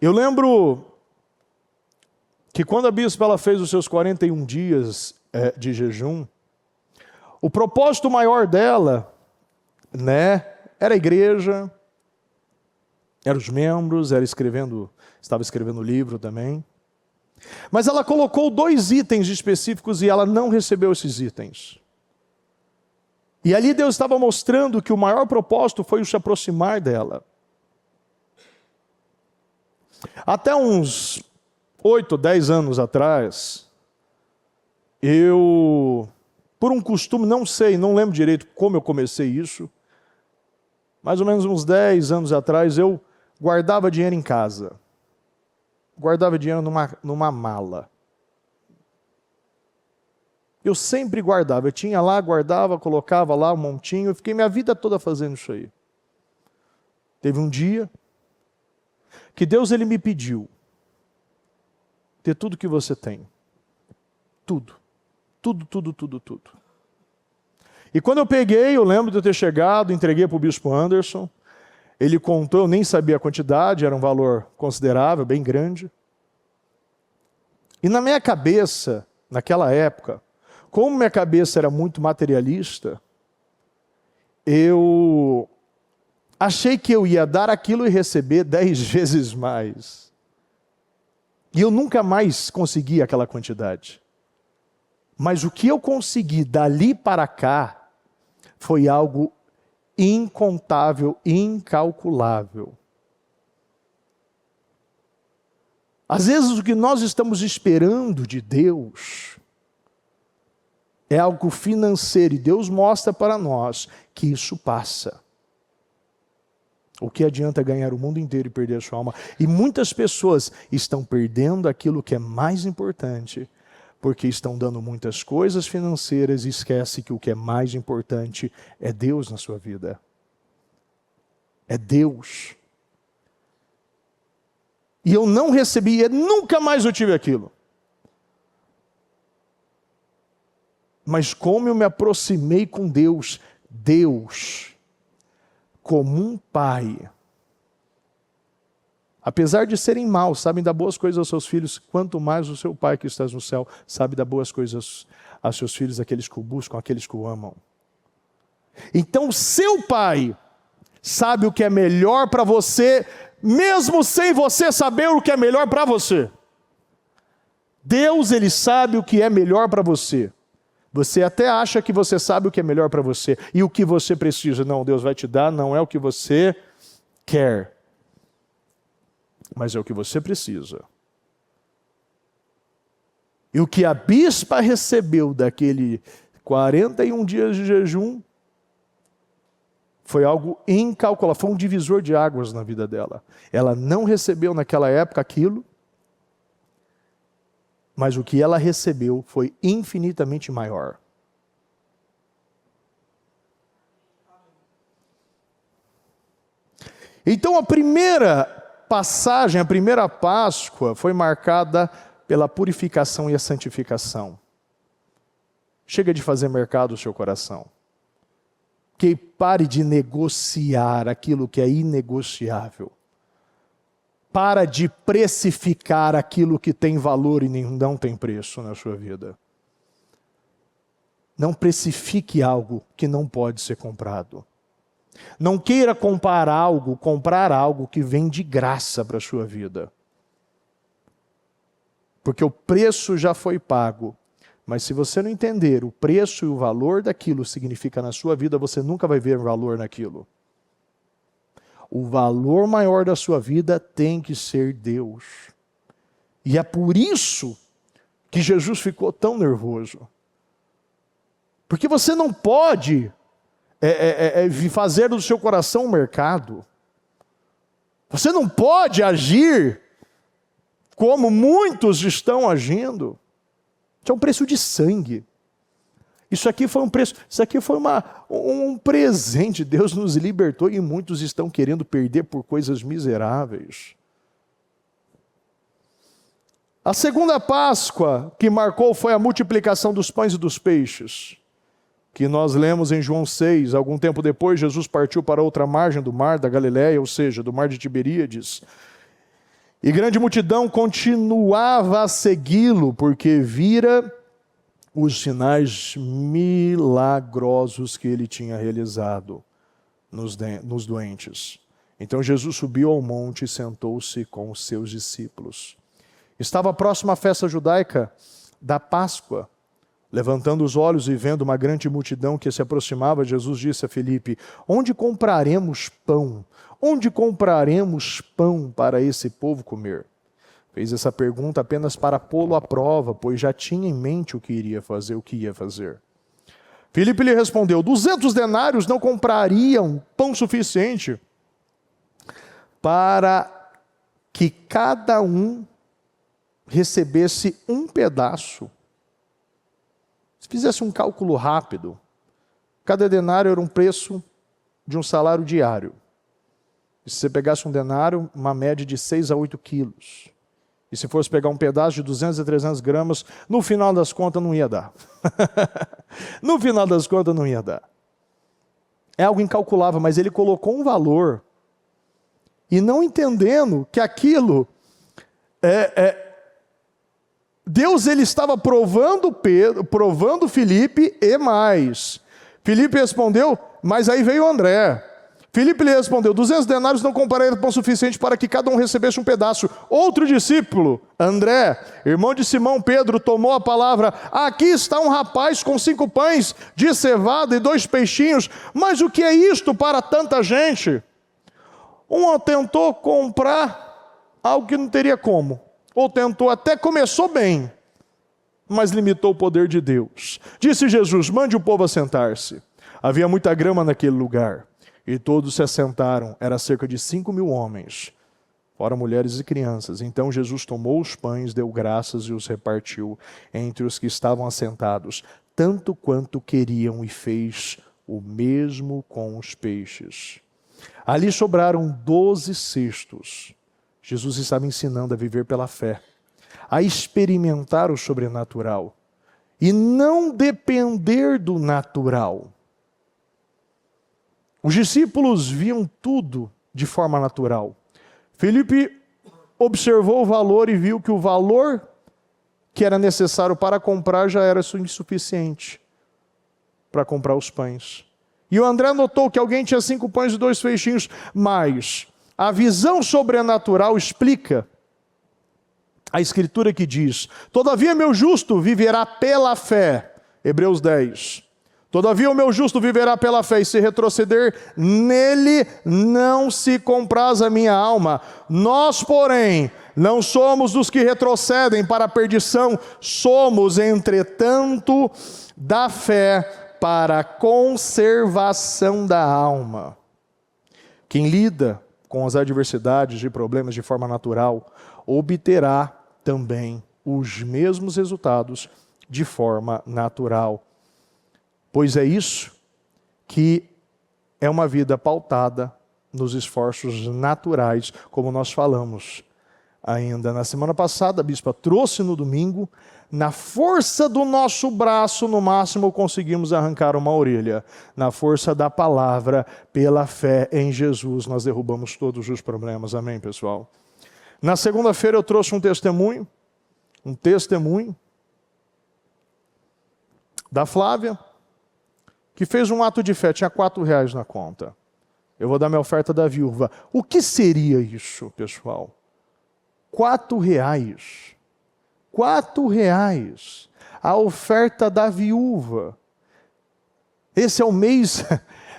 Eu lembro que quando a bispa ela fez os seus 41 dias de jejum, o propósito maior dela, era a igreja, eram os membros, estava escrevendo livro também. Mas ela colocou 2 itens específicos e ela não recebeu esses itens. E ali Deus estava mostrando que o maior propósito foi o se aproximar dela. Até uns 8, 10 anos atrás, eu, por um costume, não lembro direito como eu comecei isso, mais ou menos uns 10 anos atrás, eu guardava dinheiro em casa. Guardava dinheiro numa mala. Eu sempre guardava. Eu tinha lá, guardava, colocava lá um montinho. Eu fiquei minha vida toda fazendo isso aí. Teve um dia que Deus ele me pediu ter tudo que você tem. Tudo. Tudo, tudo, tudo, tudo. E quando eu peguei, eu lembro de eu ter chegado, entreguei para o bispo Anderson. Ele contou, eu nem sabia a quantidade, era um valor considerável, bem grande. E na minha cabeça, naquela época, como minha cabeça era muito materialista, eu achei que eu ia dar aquilo e receber 10 vezes mais. E eu nunca mais consegui aquela quantidade. Mas o que eu consegui dali para cá foi algo incontável, incalculável. Às vezes o que nós estamos esperando de Deus é algo financeiro, e Deus mostra para nós que isso passa. O que adianta ganhar o mundo inteiro e perder a sua alma? E muitas pessoas estão perdendo aquilo que é mais importante, porque estão dando muitas coisas financeiras e esquece que o que é mais importante é Deus na sua vida. É Deus. E eu não recebi, e nunca mais eu tive aquilo. Mas como eu me aproximei com Deus, como um pai, apesar de serem maus, sabem dar boas coisas aos seus filhos, quanto mais o seu Pai que estás no céu sabe dar boas coisas aos seus filhos, aqueles que o buscam, aqueles que o amam. Então seu Pai sabe o que é melhor para você, mesmo sem você saber o que é melhor para você. Deus, Ele sabe o que é melhor para você. Você até acha que você sabe o que é melhor para você e o que você precisa. Não, Deus vai te dar, não é o que você quer, mas é o que você precisa. E o que a bispa recebeu daquele 41 dias de jejum foi algo incalculável, foi um divisor de águas na vida dela. Ela não recebeu naquela época aquilo, mas o que ela recebeu foi infinitamente maior. Então a primeira passagem, a primeira Páscoa foi marcada pela purificação e a santificação. Chega de fazer mercado o seu coração. Que pare de negociar aquilo que é inegociável. Para de precificar aquilo que tem valor e não tem preço na sua vida. Não precifique algo que não pode ser comprado. Não queira comprar algo que vem de graça para a sua vida. Porque o preço já foi pago. Mas se você não entender o preço e o valor daquilo significa na sua vida, você nunca vai ver valor naquilo. O valor maior da sua vida tem que ser Deus. E é por isso que Jesus ficou tão nervoso. Porque você não pode fazer do seu coração um mercado. Você não pode agir como muitos estão agindo. Isso é um preço de sangue. Isso aqui foi um preço, isso aqui foi um presente. Deus nos libertou e muitos estão querendo perder por coisas miseráveis. A segunda Páscoa que marcou foi a multiplicação dos pães e dos peixes, que nós lemos em João 6. Algum tempo depois, Jesus partiu para outra margem do mar da Galileia, ou seja, do mar de Tiberíades. E grande multidão continuava a segui-lo, porque vira os sinais milagrosos que ele tinha realizado nos doentes. Então Jesus subiu ao monte e sentou-se com os seus discípulos. Estava próxima à festa judaica da Páscoa. Levantando os olhos e vendo uma grande multidão que se aproximava, Jesus disse a Filipe: onde compraremos pão? Onde compraremos pão para esse povo comer? Fez essa pergunta apenas para pô-lo à prova, pois já tinha em mente o que ia fazer. Filipe lhe respondeu: 200 denários não comprariam pão suficiente para que cada um recebesse um pedaço. Se fizesse um cálculo rápido, cada denário era um preço de um salário diário. E se você pegasse um denário, uma média de 6 a 8 quilos. E se fosse pegar um pedaço de 200 a 300 gramas, no final das contas não ia dar. No final das contas não ia dar. É algo incalculável, mas ele colocou um valor. E não entendendo que aquilo Deus, ele estava provando Filipe e mais. Filipe respondeu, mas aí veio André. Filipe lhe respondeu: 200 denários não compraram pão suficiente para que cada um recebesse um pedaço. Outro discípulo, André, irmão de Simão Pedro, tomou a palavra: aqui está um rapaz com 5 pães de cevada e 2 peixinhos, mas o que é isto para tanta gente? Um tentou comprar algo que não teria como, ou tentou, até começou bem, mas limitou o poder de Deus. Disse Jesus: mande o povo assentar-se. Havia muita grama naquele lugar. E todos se assentaram, era cerca de 5.000 homens, fora mulheres e crianças. Então Jesus tomou os pães, deu graças e os repartiu entre os que estavam assentados, tanto quanto queriam, e fez o mesmo com os peixes. Ali sobraram 12 cestos. Jesus estava ensinando a viver pela fé, a experimentar o sobrenatural e não depender do natural. Os discípulos viam tudo de forma natural. Filipe observou o valor e viu que o valor que era necessário para comprar já era insuficiente para comprar os pães. E o André notou que alguém tinha 5 pães e 2 peixinhos, mas a visão sobrenatural explica a Escritura que diz: todavia meu justo viverá pela fé. Hebreus 10. Todavia o meu justo viverá pela fé, e se retroceder, nele não se compraz a minha alma. Nós, porém, não somos dos que retrocedem para a perdição, somos, entretanto, da fé para a conservação da alma. Quem lida com as adversidades e problemas de forma natural, obterá também os mesmos resultados de forma natural. Pois é isso que é uma vida pautada nos esforços naturais, como nós falamos ainda na semana passada. A bispa trouxe no domingo: na força do nosso braço, no máximo conseguimos arrancar uma orelha. Na força da palavra, pela fé em Jesus, nós derrubamos todos os problemas. Amém, pessoal? Na segunda-feira eu trouxe um testemunho da Flávia, que fez um ato de fé, tinha R$4 na conta. Eu vou dar minha oferta da viúva. O que seria isso, pessoal? R$4. R$4. A oferta da viúva. Esse é o mês,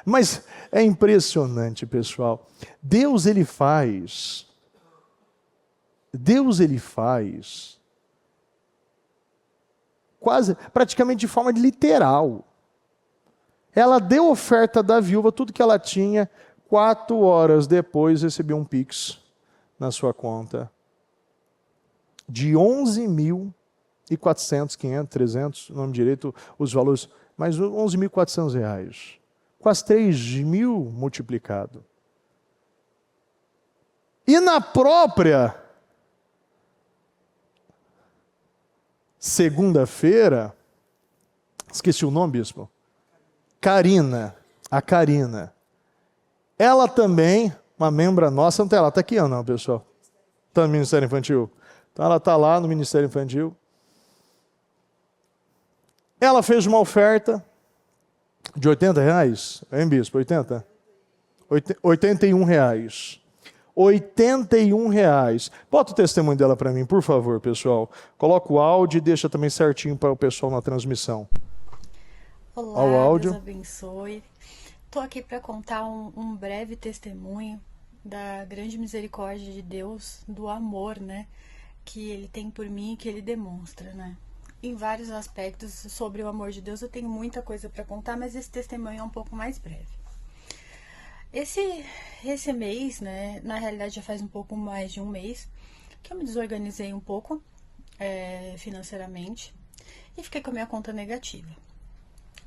mas é impressionante, pessoal. Deus ele faz praticamente de forma literal. Ela deu oferta da viúva, tudo que ela tinha. 4 horas depois recebeu um Pix na sua conta de 11.400, 500, 300, não me direito os valores, mas R$11.400. Quase 3.000 multiplicado. E na própria segunda-feira, esqueci o nome, bispo. A Karina, ela também, uma membra nossa, não tem, ela está aqui ou não, pessoal? Está no Ministério Infantil. Então ela está lá no Ministério Infantil. Ela fez uma oferta de R$80, hein, bispo? 80? R$81. R$81. Bota o testemunho dela para mim, por favor, pessoal. Coloca o áudio e deixa também certinho para o pessoal na transmissão. Olá, ao áudio. Deus abençoe. Estou aqui para contar um breve testemunho da grande misericórdia de Deus, do amor, né, que Ele tem por mim e que Ele demonstra, né. Em vários aspectos sobre o amor de Deus eu tenho muita coisa para contar, mas esse testemunho é um pouco mais breve. Esse mês, né, na realidade já faz um pouco mais de um mês, que eu me desorganizei um pouco financeiramente e fiquei com a minha conta negativa.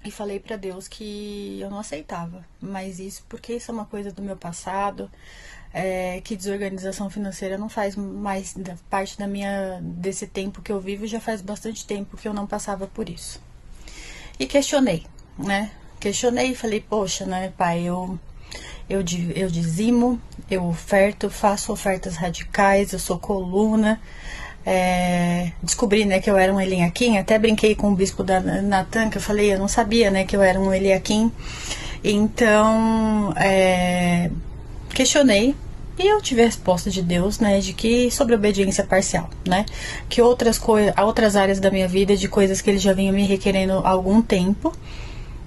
E falei para Deus que eu não aceitava mais isso, porque isso é uma coisa do meu passado, que desorganização financeira não faz mais parte desse tempo que eu vivo, já faz bastante tempo que eu não passava por isso. E questionei, né? Questionei e falei, poxa, né, pai, eu dizimo, eu oferto, faço ofertas radicais, eu sou coluna, descobri, né, que eu era um Eliakim. Até brinquei com o bispo da Natan, que eu falei, eu não sabia, né, que eu era um Eliakim. Então, questionei. E eu tive a resposta de Deus, né, de que sobre obediência parcial, né, que outras áreas da minha vida, de coisas que ele já vinha me requerendo há algum tempo,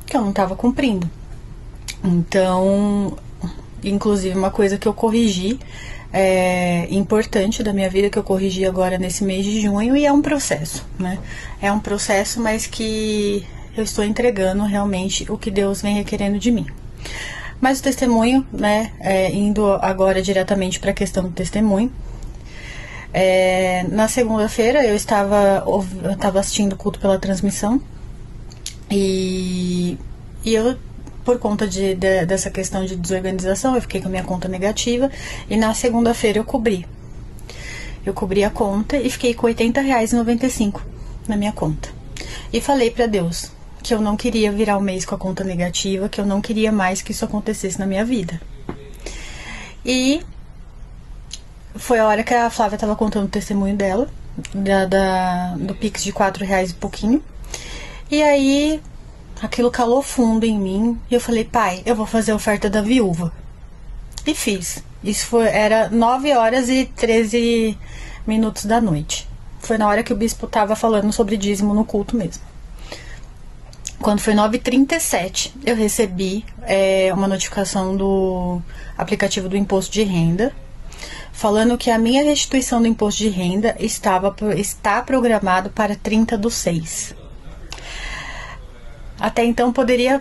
que eu não estava cumprindo. Então, inclusive uma coisa que eu corrigi, importante da minha vida, que eu corrigi agora nesse mês de junho, e é um processo, né, é um processo, mas que eu estou entregando realmente o que Deus vem requerendo de mim. Mas o testemunho, né, indo agora diretamente para a questão do testemunho, na segunda-feira eu estava assistindo o culto pela transmissão e eu, por conta dessa questão de desorganização, eu fiquei com a minha conta negativa e na segunda-feira eu cobri a conta e fiquei com R$80,95 na minha conta. E falei para Deus que eu não queria virar o mês com a conta negativa, que eu não queria mais que isso acontecesse na minha vida. E foi a hora que a Flávia estava contando o testemunho dela, do Pix de R$4 e pouquinho. E aí, aquilo calou fundo em mim, e eu falei, pai, eu vou fazer a oferta da viúva. E fiz. Isso era 9h13 da noite. Foi na hora que o bispo estava falando sobre dízimo no culto mesmo. Quando foi 9h37, eu recebi uma notificação do aplicativo do imposto de renda, falando que a minha restituição do imposto de renda está programado para 30/6. Até então poderia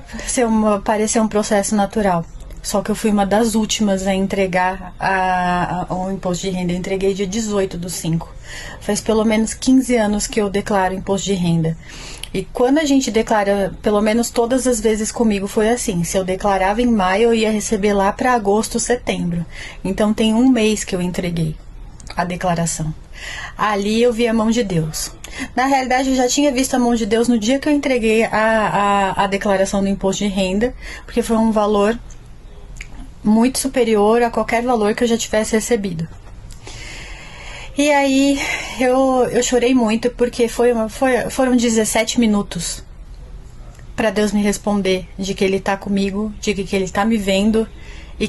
parecer um processo natural, só que eu fui uma das últimas a entregar o imposto de renda. Eu entreguei dia 18/5. Faz pelo menos 15 anos que eu declaro imposto de renda. E quando a gente declara, pelo menos todas as vezes comigo foi assim, se eu declarava em maio, eu ia receber lá para agosto, setembro. Então tem um mês que eu entreguei a declaração. Ali eu vi a mão de Deus. Na realidade, eu já tinha visto a mão de Deus no dia que eu entreguei a declaração do imposto de renda, porque foi um valor muito superior a qualquer valor que eu já tivesse recebido. E aí eu chorei muito, porque foram 17 minutos para Deus me responder de que Ele está comigo, de que Ele está me vendo e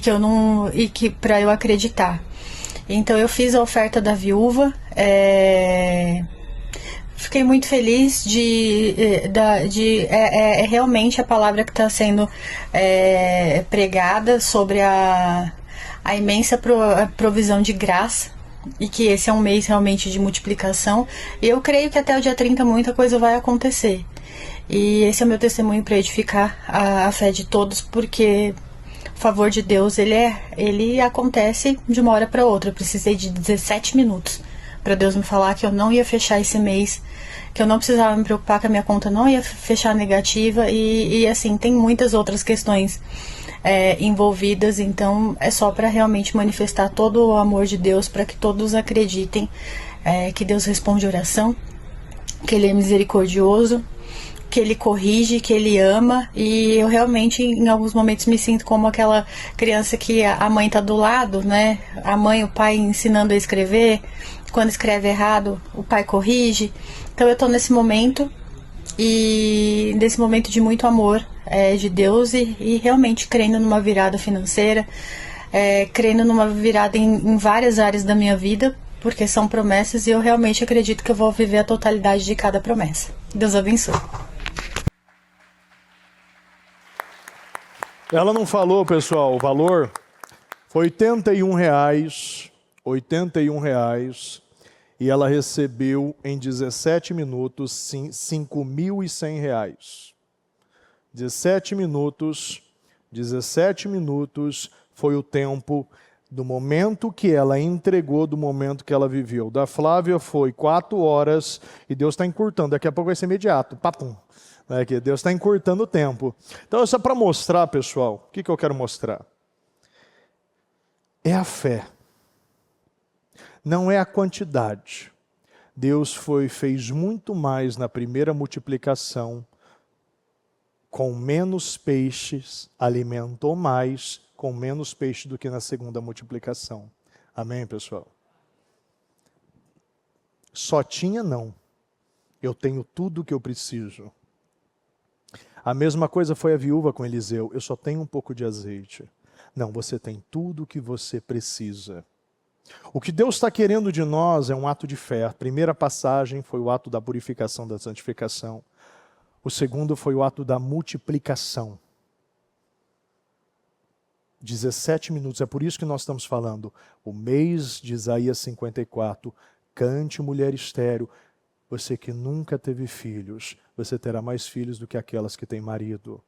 que para eu acreditar. Então eu fiz a oferta da viúva, fiquei muito feliz realmente a palavra que está sendo pregada sobre a imensa provisão de graça. E que esse é um mês realmente de multiplicação. E eu creio que até o dia 30 muita coisa vai acontecer. E esse é o meu testemunho para edificar a fé de todos, porque o favor de Deus, ele acontece de uma hora para outra. Eu precisei de 17 minutos para Deus me falar que eu não ia fechar esse mês, que eu não precisava me preocupar, que a minha conta não ia fechar negativa. E assim, tem muitas outras questões envolvidas, então é só para realmente manifestar todo o amor de Deus, para que todos acreditem que Deus responde oração, que Ele é misericordioso, que Ele corrige, que Ele ama. E eu realmente em alguns momentos me sinto como aquela criança que a mãe tá do lado, né, a mãe, o pai ensinando a escrever, quando escreve errado o pai corrige. Então eu tô nesse momento, e nesse momento de muito amor de Deus, e realmente crendo numa virada financeira, crendo numa virada em várias áreas da minha vida, porque são promessas, e eu realmente acredito que eu vou viver a totalidade de cada promessa. Deus abençoe. Ela não falou, pessoal, o valor foi R$81, e ela recebeu em 17 minutos R$5.100. 17 minutos foi o tempo do momento que ela entregou, do momento que ela viveu. Da Flávia foi 4 horas, e Deus está encurtando, daqui a pouco vai ser imediato, papum. Que Deus está encurtando o tempo. Então, só para mostrar, pessoal, o que eu quero mostrar? É a fé. Não é a quantidade. Deus fez muito mais na primeira multiplicação, com menos peixes, alimentou mais com menos peixe do que na segunda multiplicação. Amém, pessoal? Só tinha não. Eu tenho tudo o que eu preciso. A mesma coisa foi a viúva com Eliseu. Eu só tenho um pouco de azeite. Não, você tem tudo o que você precisa. O que Deus está querendo de nós é um ato de fé. A primeira passagem foi o ato da purificação, da santificação. O segundo foi o ato da multiplicação. 17 minutos, é por isso que nós estamos falando. O mês de Isaías 54, cante mulher estéril. Você que nunca teve filhos, você terá mais filhos do que aquelas que têm marido.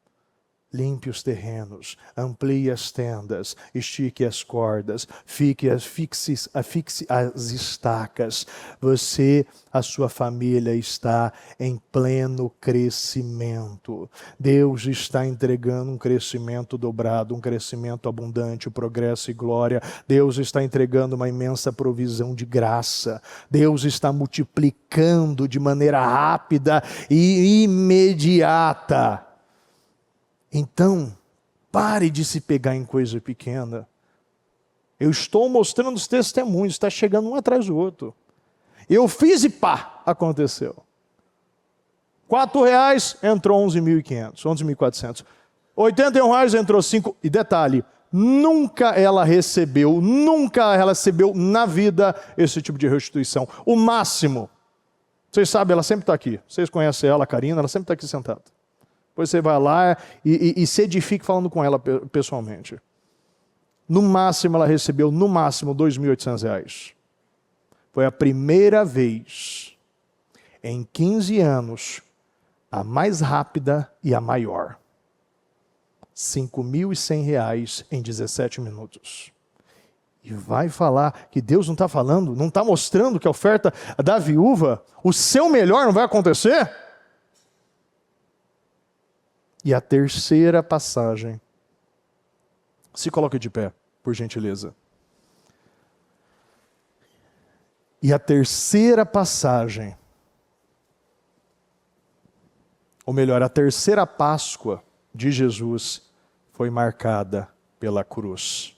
Limpe os terrenos, amplie as tendas, estique as cordas, afixe as estacas. Você, a sua família está em pleno crescimento. Deus está entregando um crescimento dobrado, um crescimento abundante, progresso e glória. Deus está entregando uma imensa provisão de graça. Deus está multiplicando de maneira rápida e imediata. Então, pare de se pegar em coisa pequena. Eu estou mostrando os testemunhos, está chegando um atrás do outro. Eu fiz e pá, aconteceu. R$4 entrou 11.500, 11.400. R$81 entrou 5. E detalhe, nunca ela recebeu na vida esse tipo de restituição. O máximo, vocês sabem, ela sempre está aqui. Vocês conhecem ela, a Karina, ela sempre está aqui sentada. Depois você vai lá e se edifique falando com ela pessoalmente. No máximo, ela recebeu, no máximo, R$2.800. Foi a primeira vez em 15 anos, a mais rápida e a maior. R$5.100 em 17 minutos. E vai falar que Deus não está falando, não está mostrando que a oferta da viúva, o seu melhor não vai acontecer? E a terceira passagem. Se coloque de pé, por gentileza. E a terceira passagem, ou melhor, a terceira Páscoa de Jesus foi marcada pela cruz.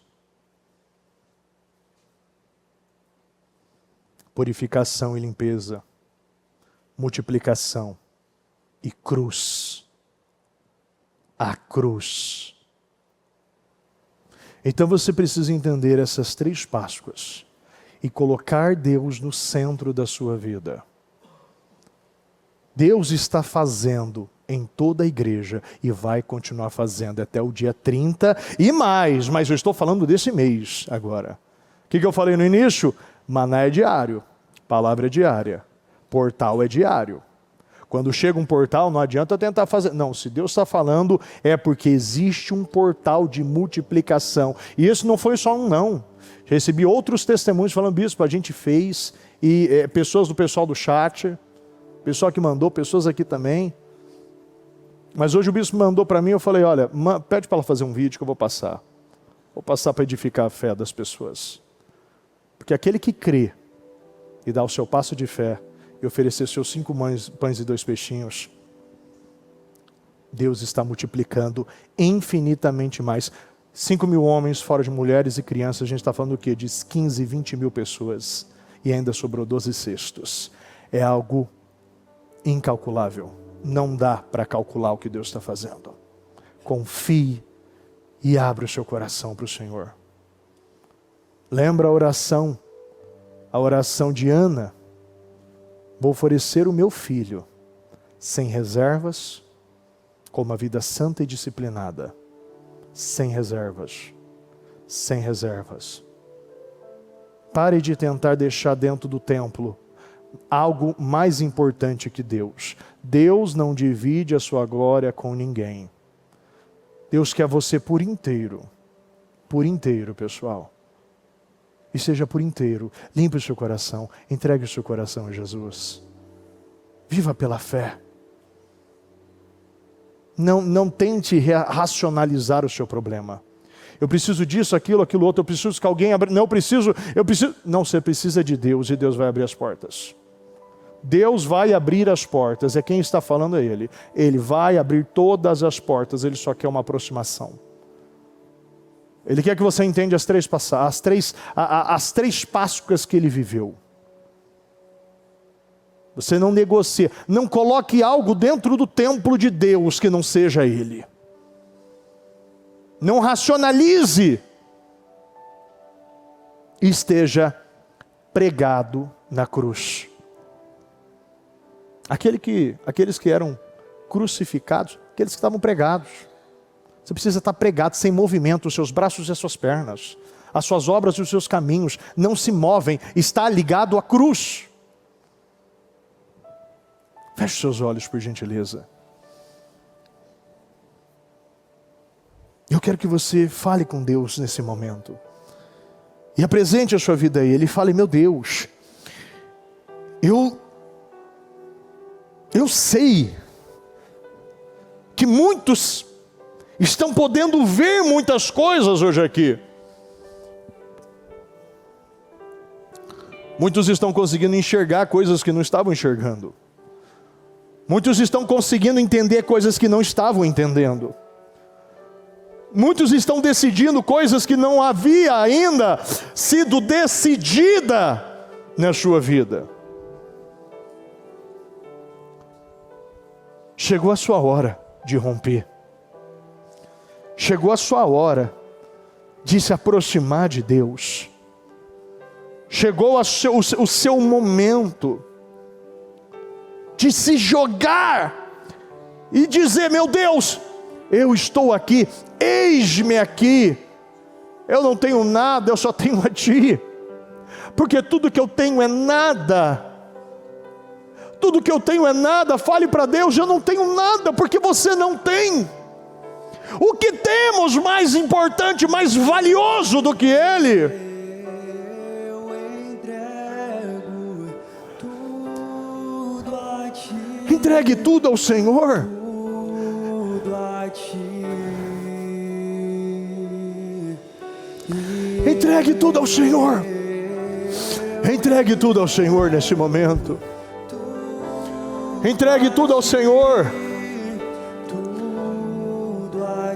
Purificação e limpeza, multiplicação e cruz. A cruz. Então você precisa entender essas 3 Páscoas e colocar Deus no centro da sua vida. Deus está fazendo em toda a igreja e vai continuar fazendo até o dia 30 e mais, mas eu estou falando desse mês agora. O que eu falei no início? Maná é diário, palavra é diária, portal é diário. Quando chega um portal, não adianta tentar fazer. Não, se Deus está falando, é porque existe um portal de multiplicação. E isso não foi só um não. Recebi outros testemunhos falando, bispo, a gente fez, e pessoas do pessoal do chat, pessoal que mandou, pessoas aqui também. Mas hoje o bispo mandou para mim, eu falei, olha, pede para ela fazer um vídeo que eu vou passar. Vou passar para edificar a fé das pessoas. Porque aquele que crê e dá o seu passo de fé, e oferecer seus 5 pães e 2 peixinhos, Deus está multiplicando infinitamente mais. 5.000 homens, fora de mulheres e crianças, a gente está falando do quê? De 15, 20 mil pessoas. E ainda sobrou 12 cestos. É algo incalculável. Não dá para calcular o que Deus está fazendo. Confie e abra o seu coração para o Senhor. Lembra a oração de Ana? Vou oferecer o meu filho, sem reservas, com uma vida santa e disciplinada. Sem reservas. Sem reservas. Pare de tentar deixar dentro do templo algo mais importante que Deus. Deus não divide a sua glória com ninguém. Deus quer você por inteiro. Por inteiro, pessoal. E seja por inteiro. Limpe o seu coração. Entregue o seu coração a Jesus. Viva pela fé. Não tente racionalizar o seu problema. Eu preciso disso, aquilo outro. Eu preciso que alguém abra. Não, eu preciso. Não, você precisa de Deus e Deus vai abrir as portas. Deus vai abrir as portas. É quem está falando, é Ele. Ele vai abrir todas as portas. Ele só quer uma aproximação. Ele quer que você entenda as 3 Páscoas que Ele viveu. Você não negocia. Não coloque algo dentro do templo de Deus que não seja Ele. Não racionalize. Esteja pregado na cruz. Aqueles que eram crucificados, aqueles que estavam pregados. Você precisa estar pregado, sem movimento, os seus braços e as suas pernas. As suas obras e os seus caminhos não se movem, está ligado à cruz. Feche seus olhos, por gentileza. Eu quero que você fale com Deus nesse momento. E apresente a sua vida a Ele. E fale: meu Deus, eu sei que muitos estão podendo ver muitas coisas hoje aqui. Muitos estão conseguindo enxergar coisas que não estavam enxergando. Muitos estão conseguindo entender coisas que não estavam entendendo. Muitos estão decidindo coisas que não havia ainda sido decidida na sua vida. Chegou a sua hora de romper. Chegou a sua hora de se aproximar de Deus. Chegou o seu momento de se jogar e dizer: meu Deus, eu estou aqui, eis-me aqui. Eu não tenho nada, eu só tenho a Ti. Porque tudo que eu tenho é nada. Tudo que eu tenho é nada. Fale para Deus: eu não tenho nada, porque você não tem. O que temos mais importante, mais valioso do que Ele? Entregue tudo ao Senhor. Entregue tudo ao Senhor. Entregue tudo ao Senhor neste momento. Entregue tudo ao Senhor.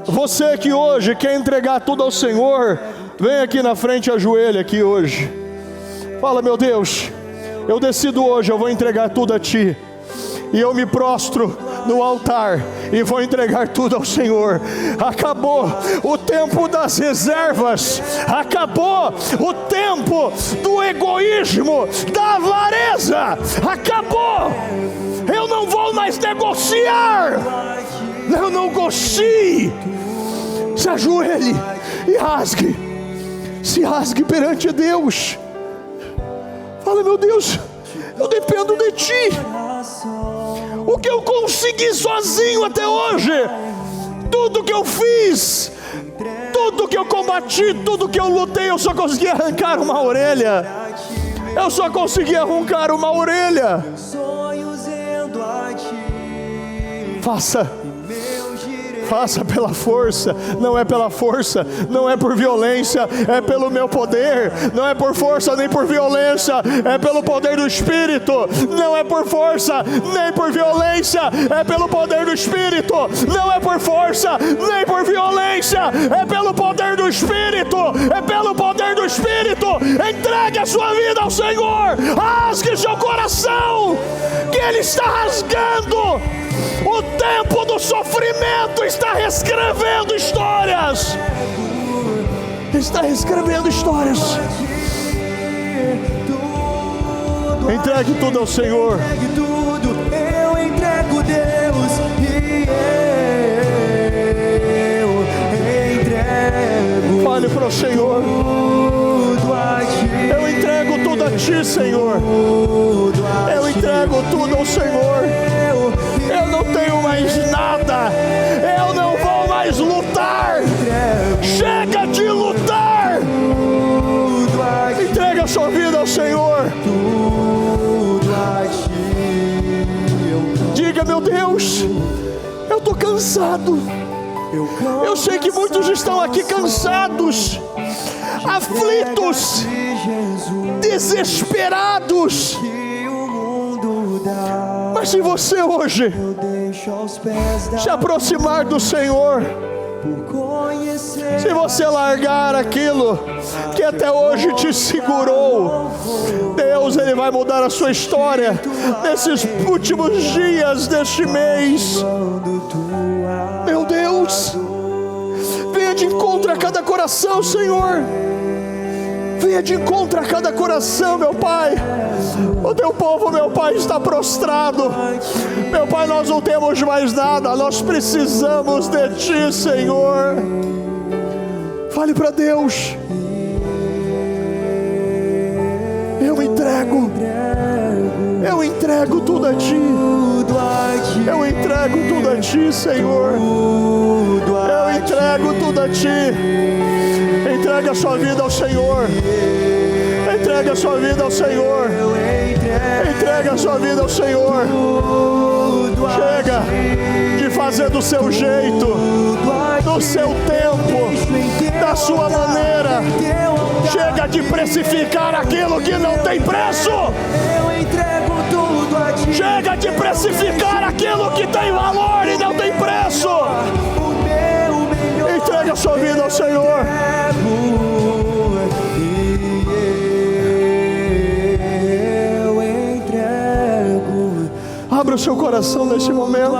Você que hoje quer entregar tudo ao Senhor, vem aqui na frente, ajoelha aqui hoje. Fala: meu Deus, eu decido hoje, eu vou entregar tudo a Ti. E eu me prostro no altar e vou entregar tudo ao Senhor. Acabou o tempo das reservas. Acabou o tempo do egoísmo, da avareza. Acabou. Eu não vou mais negociar. Eu não negocie. Se ajoelhe e rasgue. Se rasgue perante Deus. Fala: meu Deus, eu dependo de Ti. O que eu consegui sozinho até hoje, tudo que eu fiz, tudo que eu combati, tudo que eu lutei, eu só consegui arrancar uma orelha. Eu só consegui arrancar uma orelha. Faça pela força. Não é pela força, não é por violência, é pelo meu poder. Não é por força nem por violência, é pelo poder do Espírito. Não é por força nem por violência, é pelo poder do Espírito. Não é por força nem por violência, é pelo poder do Espírito. É pelo poder do Espírito. Entregue a sua vida ao Senhor. Rasgue seu coração, que Ele está rasgando. O tempo do sofrimento está reescrevendo histórias. Está reescrevendo histórias. Entregue tudo ao Senhor. Eu entrego, Deus, e eu entrego. Fale para o Senhor: tudo a Ti. eu entrego tudo a Ti, Senhor. Eu entrego tudo ao Senhor. Eu não tenho mais nada. Eu não vou mais lutar. Chega de lutar. Entrega a sua vida ao Senhor. Diga: meu Deus, eu estou cansado. Eu sei que muitos estão aqui cansados, aflitos, desesperados. Mas se você hoje se aproximar do Senhor, Se você largar aquilo que até hoje te segurou, Deus, Ele vai mudar a sua história nesses últimos dias deste mês. Meu Deus, venha de encontro a cada coração, Senhor. Venha de encontro a cada coração, meu Pai. O teu povo, meu Pai, está prostrado. Meu Pai, nós não temos mais nada. Nós precisamos de Ti, Senhor. Fale para Deus. Eu entrego tudo a Ti. Eu entrego tudo a Ti, Senhor. Eu entrego tudo a Ti. Entregue a sua vida ao Senhor. Entregue a sua vida ao Senhor. Entregue a sua vida ao Senhor. Chega de fazer do seu jeito, do seu tempo, da sua maneira. Chega de precificar aquilo que não tem preço. Chega de precificar aquilo que tem valor e não tem preço. Entregue a sua vida ao Senhor. Abra o seu coração nesse momento.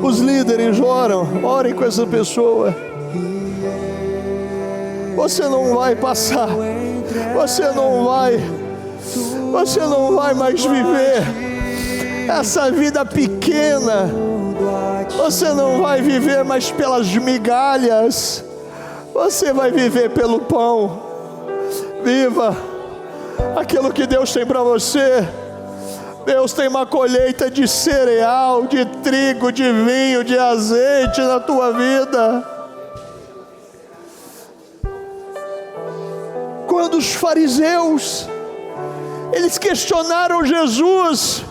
Os líderes oram, orem com essa pessoa. Você não vai passar. Você não vai mais viver essa vida pequena. Você não vai viver mais pelas migalhas. Você vai viver pelo pão. Viva aquilo que Deus tem para você. Deus tem uma colheita de cereal, de trigo, de vinho, de azeite na tua vida. Quando os fariseus, eles questionaram Jesus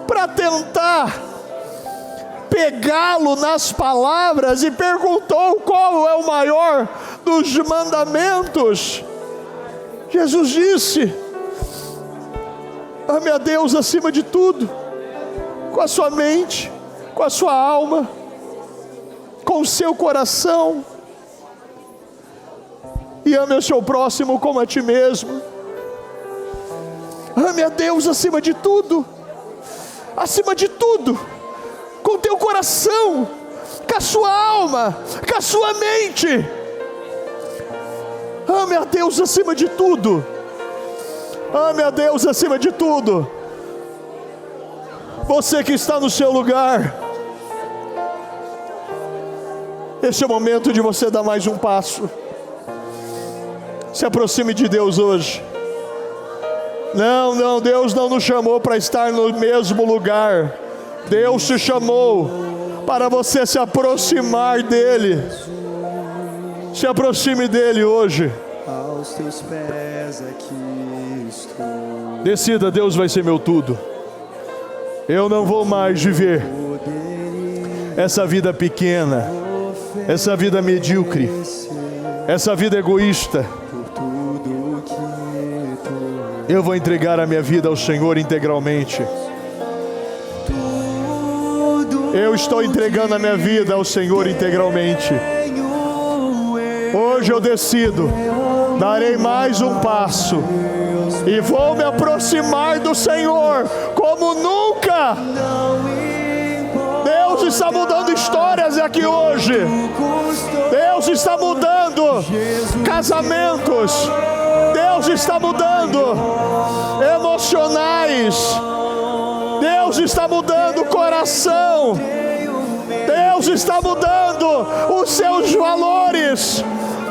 para tentar pegá-lo nas palavras e perguntou qual é o maior dos mandamentos, Jesus disse: ame a Deus acima de tudo, com a sua mente, com a sua alma, com o seu coração, e ame o seu próximo como a ti mesmo. Ame a Deus acima de tudo, com o teu coração, com a sua alma, com a sua mente. Ame a Deus acima de tudo. Ame a Deus acima de tudo. Você que está no seu lugar, esse é o momento de você dar mais um passo. Se aproxime de Deus hoje. Não, Deus não nos chamou para estar no mesmo lugar. Deus te chamou para você se aproximar dEle. Se aproxime dEle hoje. Aos teus pés aqui estou. Decida: Deus vai ser meu tudo. Eu não vou mais viver essa vida pequena, essa vida medíocre, essa vida egoísta. Eu vou entregar a minha vida ao Senhor integralmente. Eu estou entregando a minha vida ao Senhor integralmente. Hoje eu decido, darei mais um passo e vou me aproximar do Senhor como nunca. Deus está mudando histórias aqui hoje. Deus está mudando casamentos. Deus está mudando emocionais. Deus está mudando coração. Deus está mudando os seus valores.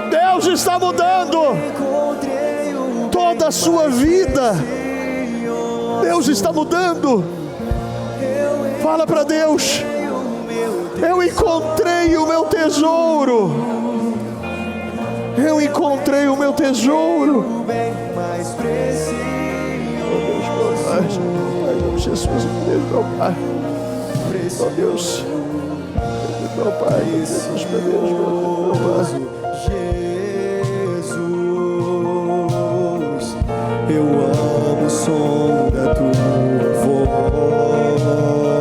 Deus está mudando toda a sua vida. Deus está mudando. Fala para Deus: eu encontrei o meu tesouro. Eu encontrei o meu tesouro. Oh Deus, meu Pai, Jesus, meu Pai, oh Deus, meu Pai, Jesus, meu Deus, meu Pai. Jesus, eu amo o som da tua voz.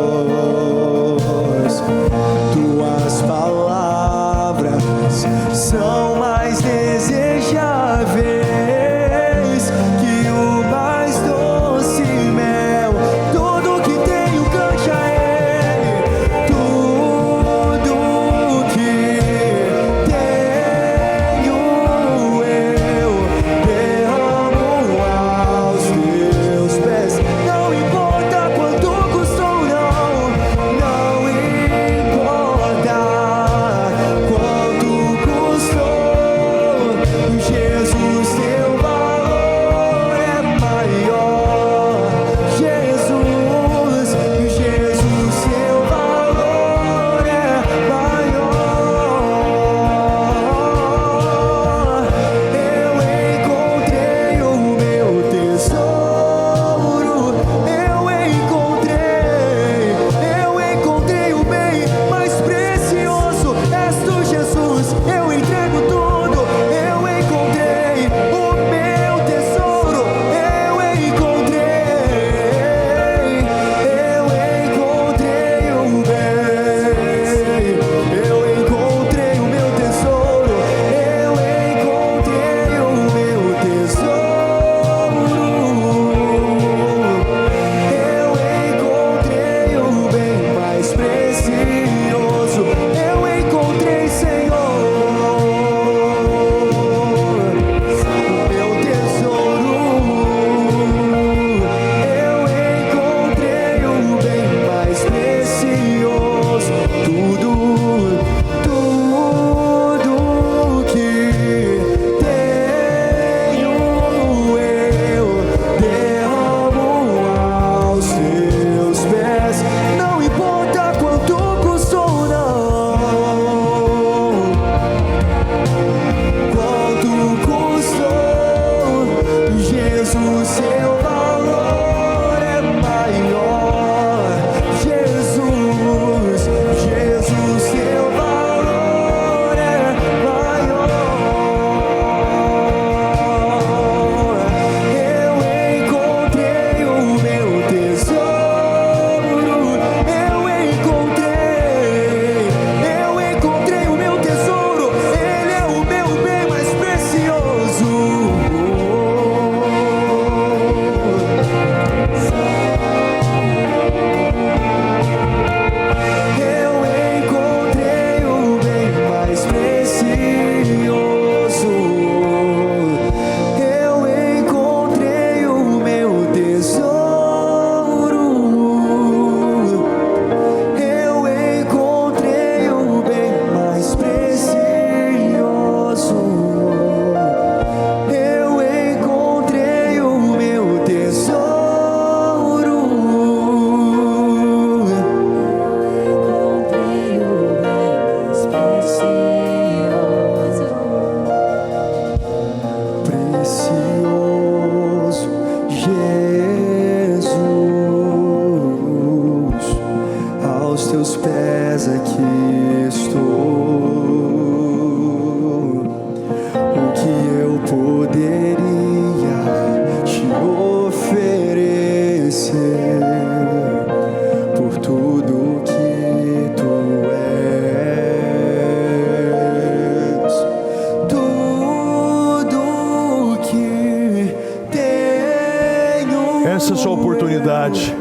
Essa é a sua oportunidade.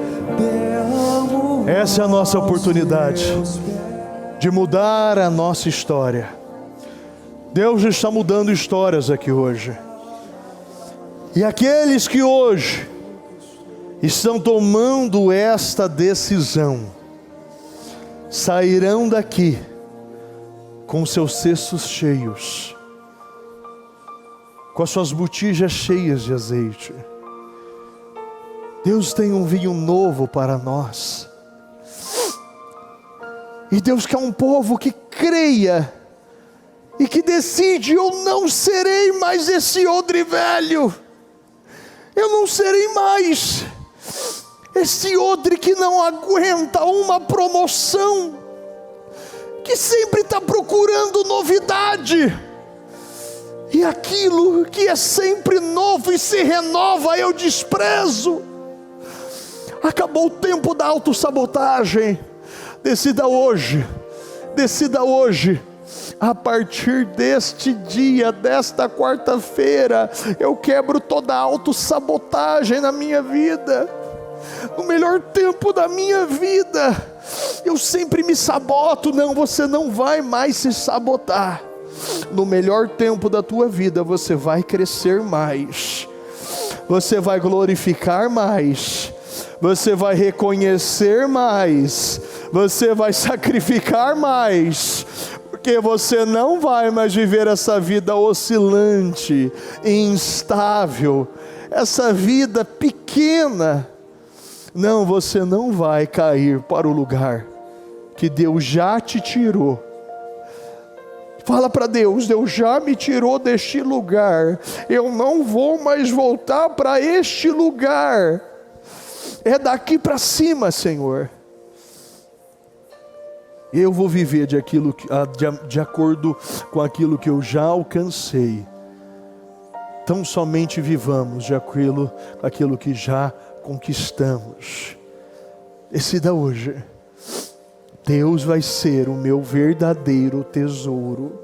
Essa é a nossa oportunidade de mudar a nossa história. Deus está mudando histórias aqui hoje. E aqueles que hoje estão tomando esta decisão, sairão daqui com seus cestos cheios, com as suas botijas cheias de azeite. Deus tem um vinho novo para nós. E Deus quer um povo que creia e que decide: eu não serei mais esse odre velho. Eu não serei mais esse odre que não aguenta uma promoção, que sempre está procurando novidade. E aquilo que é sempre novo e se renova, eu desprezo. Acabou o tempo da autossabotagem. Decida hoje, a partir deste dia, desta quarta-feira, eu quebro toda a autossabotagem na minha vida. No melhor tempo da minha vida, eu sempre me saboto. Não, você não vai mais se sabotar. No melhor tempo da tua vida, você vai crescer mais, você vai glorificar mais, você vai reconhecer mais, você vai sacrificar mais, porque você não vai mais viver essa vida oscilante, instável, essa vida pequena. Não, você não vai cair para o lugar que Deus já te tirou. Fala para Deus: Deus já me tirou deste lugar, eu não vou mais voltar para este lugar. É daqui para cima, Senhor. Eu vou viver de acordo com aquilo que eu já alcancei. Tão somente vivamos de aquilo que já conquistamos. Decida hoje: Deus vai ser o meu verdadeiro tesouro.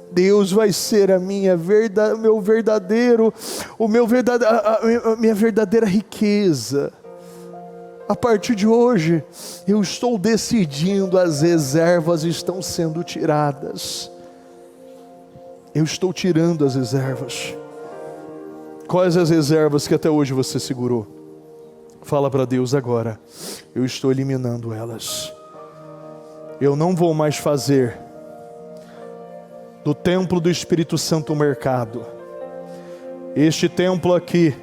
Deus vai ser a minha verdadeira riqueza. A partir de hoje, eu estou decidindo, as reservas estão sendo tiradas. Eu estou tirando as reservas. Quais as reservas que até hoje você segurou? Fala para Deus agora: eu estou eliminando elas. Eu não vou mais fazer do templo do Espírito Santo um mercado. Este templo aqui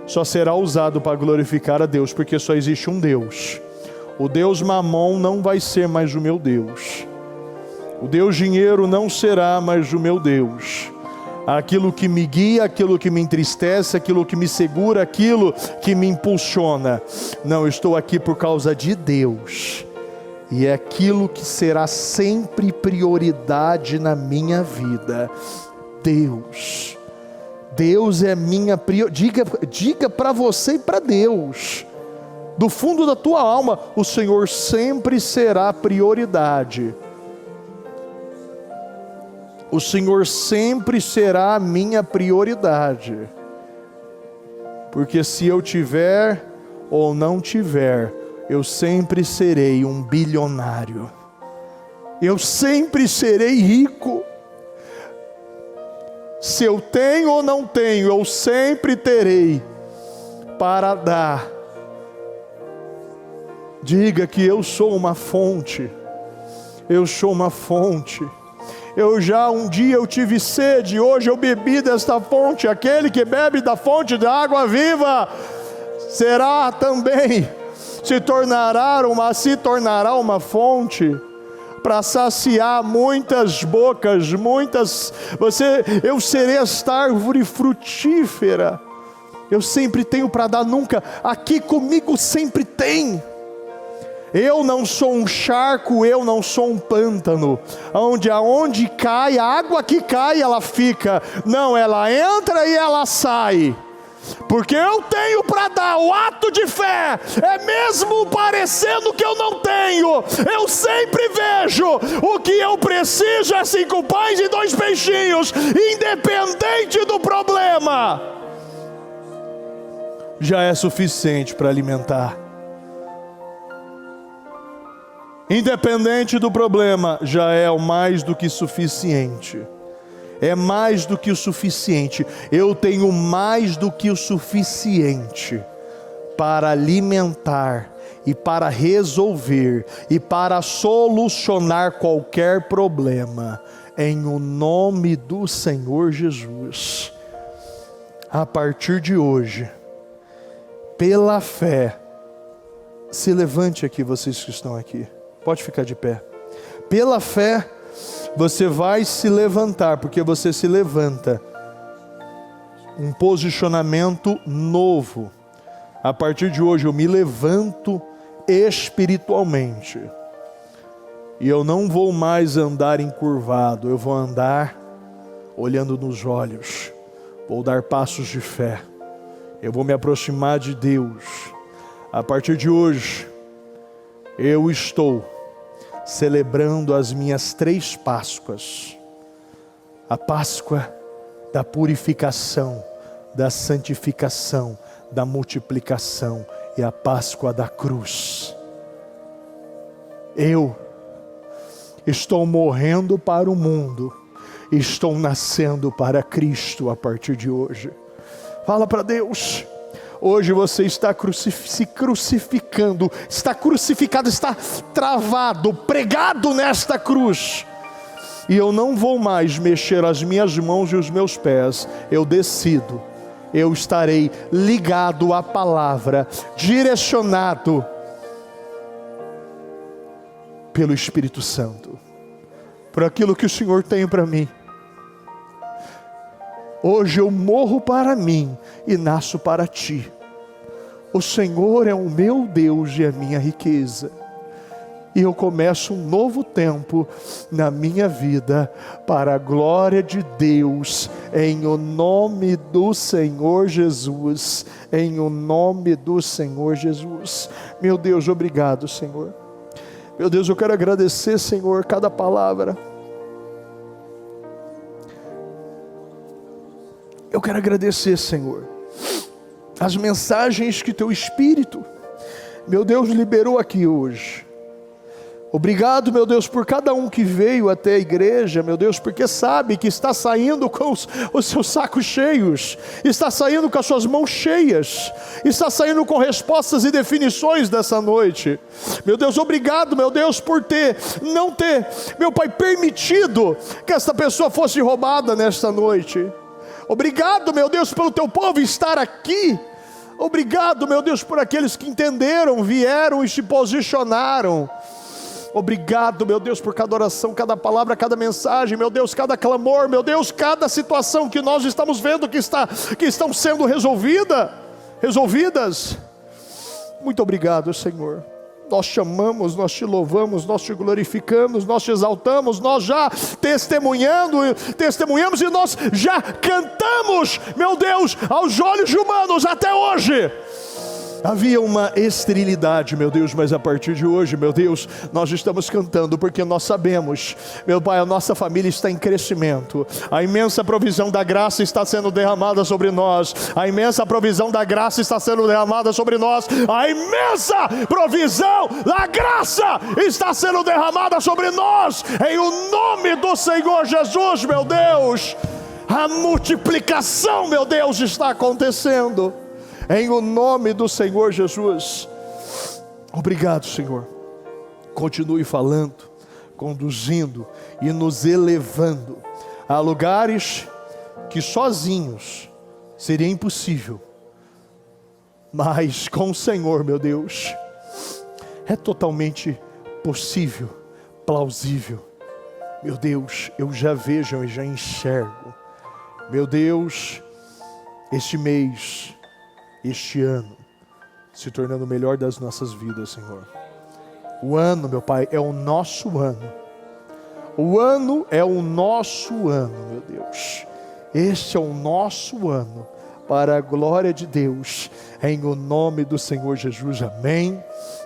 só será usado para glorificar a Deus, porque só existe um Deus. O Deus Mamon não vai ser mais o meu Deus. O Deus dinheiro não será mais o meu Deus. Aquilo que me guia, aquilo que me entristece, aquilo que me segura, aquilo que me impulsiona. Não, eu estou aqui por causa de Deus. E é aquilo que será sempre prioridade na minha vida. Deus. Deus é minha prioridade. Diga para você e para Deus, do fundo da tua alma: o Senhor sempre será prioridade. O Senhor sempre será a minha prioridade. Porque se eu tiver ou não tiver, eu sempre serei um bilionário. Eu sempre serei rico. Se eu tenho ou não tenho, eu sempre terei para dar. Diga que eu sou uma fonte. Eu sou uma fonte. Um dia eu tive sede, hoje eu bebi desta fonte. Aquele que bebe da fonte da água viva será também, se tornará uma fonte para saciar muitas bocas, eu serei esta árvore frutífera. Eu sempre tenho para dar, nunca, aqui comigo sempre tem. Eu não sou um charco, eu não sou um pântano, aonde cai, a água que cai, ela fica. Não, ela entra e ela sai. Porque eu tenho para dar. O ato de fé é mesmo parecendo que eu não tenho, eu sempre vejo o que eu preciso. É 5 pães e 2 peixinhos, independente do problema. já é suficiente para alimentar. Independente do problema, já é o mais do que suficiente. É mais do que o suficiente. Eu tenho mais do que o suficiente para alimentar e para resolver e para solucionar qualquer problema, em o nome do Senhor Jesus. A partir de hoje, pela fé, se levante aqui, vocês que estão aqui, pode ficar de pé. Pela fé, você vai se levantar, porque você se levanta, um posicionamento novo. A partir de hoje eu me levanto espiritualmente, e eu não vou mais andar encurvado, eu vou andar olhando nos olhos, vou dar passos de fé, eu vou me aproximar de Deus. A partir de hoje, eu estou celebrando as minhas 3 Páscoas, a Páscoa da purificação, da santificação, da multiplicação, e a Páscoa da cruz. Eu estou morrendo para o mundo, estou nascendo para Cristo a partir de hoje. Fala para Deus. Hoje você está se crucificando, está crucificado, está travado, pregado nesta cruz. E eu não vou mais mexer as minhas mãos e os meus pés. Eu decido. Eu estarei ligado à palavra, direcionado pelo Espírito Santo, por aquilo que o Senhor tem para mim. Hoje eu morro para mim e nasço para Ti. O Senhor é o meu Deus e a minha riqueza. E eu começo um novo tempo na minha vida, para a glória de Deus, em o nome do Senhor Jesus, em o nome do Senhor Jesus. Meu Deus, obrigado, Senhor. Meu Deus, eu quero agradecer, Senhor, cada palavra. Eu quero agradecer, Senhor, as mensagens que Teu Espírito, meu Deus, liberou aqui hoje. Obrigado, meu Deus, por cada um que veio até a igreja, meu Deus, porque sabe que está saindo com os seus sacos cheios, está saindo com as suas mãos cheias, está saindo com respostas e definições dessa noite. Meu Deus, obrigado, meu Deus, por não ter, meu Pai, permitido que esta pessoa fosse roubada nesta noite. Obrigado, meu Deus, pelo Teu povo estar aqui. Obrigado, meu Deus, por aqueles que entenderam, vieram e se posicionaram. Obrigado, meu Deus, por cada oração, cada palavra, cada mensagem, meu Deus, cada clamor, meu Deus, cada situação que nós estamos vendo que estão sendo resolvidas. Muito obrigado, Senhor. Nós te amamos, nós te louvamos, nós te glorificamos, nós te exaltamos, nós já testemunhamos e nós já cantamos, meu Deus, aos olhos humanos até hoje. Havia uma esterilidade, meu Deus, mas a partir de hoje, meu Deus, nós estamos cantando, porque nós sabemos, meu Pai, a nossa família está em crescimento, a imensa provisão da graça está sendo derramada sobre nós, a imensa provisão da graça está sendo derramada sobre nós, a imensa provisão da graça está sendo derramada sobre nós, em o nome do Senhor Jesus, meu Deus. A multiplicação, meu Deus, está acontecendo, em o nome do Senhor Jesus. Obrigado, Senhor. Continue falando, conduzindo e nos elevando a lugares que sozinhos seria impossível, mas com o Senhor, meu Deus, é totalmente possível, plausível. Meu Deus, eu já vejo e já enxergo, meu Deus, este mês, este ano, se tornando o melhor das nossas vidas, Senhor. O ano, meu Pai, é o nosso ano. O ano é o nosso ano, meu Deus. Este é o nosso ano, para a glória de Deus, em o nome do Senhor Jesus. Amém,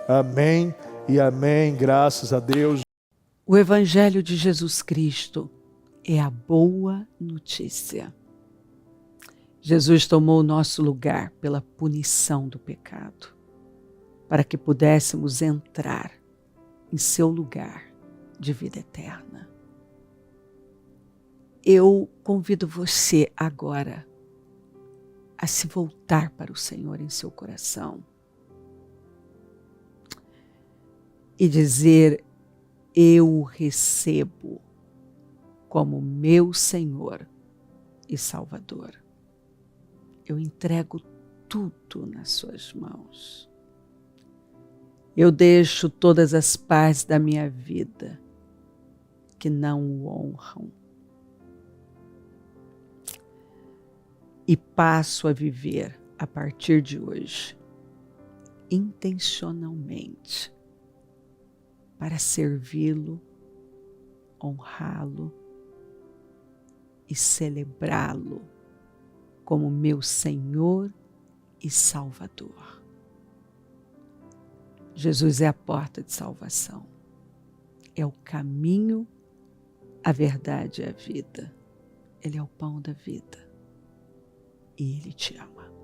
amém e amém. Graças a Deus. O Evangelho de Jesus Cristo é a boa notícia. Jesus tomou o nosso lugar pela punição do pecado, para que pudéssemos entrar em seu lugar de vida eterna. Eu convido você agora a se voltar para o Senhor em seu coração e dizer: eu o recebo como meu Senhor e Salvador. Eu entrego tudo nas suas mãos. Eu deixo todas as partes da minha vida que não o honram e passo a viver a partir de hoje intencionalmente para servi-lo, honrá-lo e celebrá-lo como meu Senhor e Salvador. Jesus é a porta de salvação, é o caminho, a verdade e a vida. Ele é o pão da vida e Ele te ama.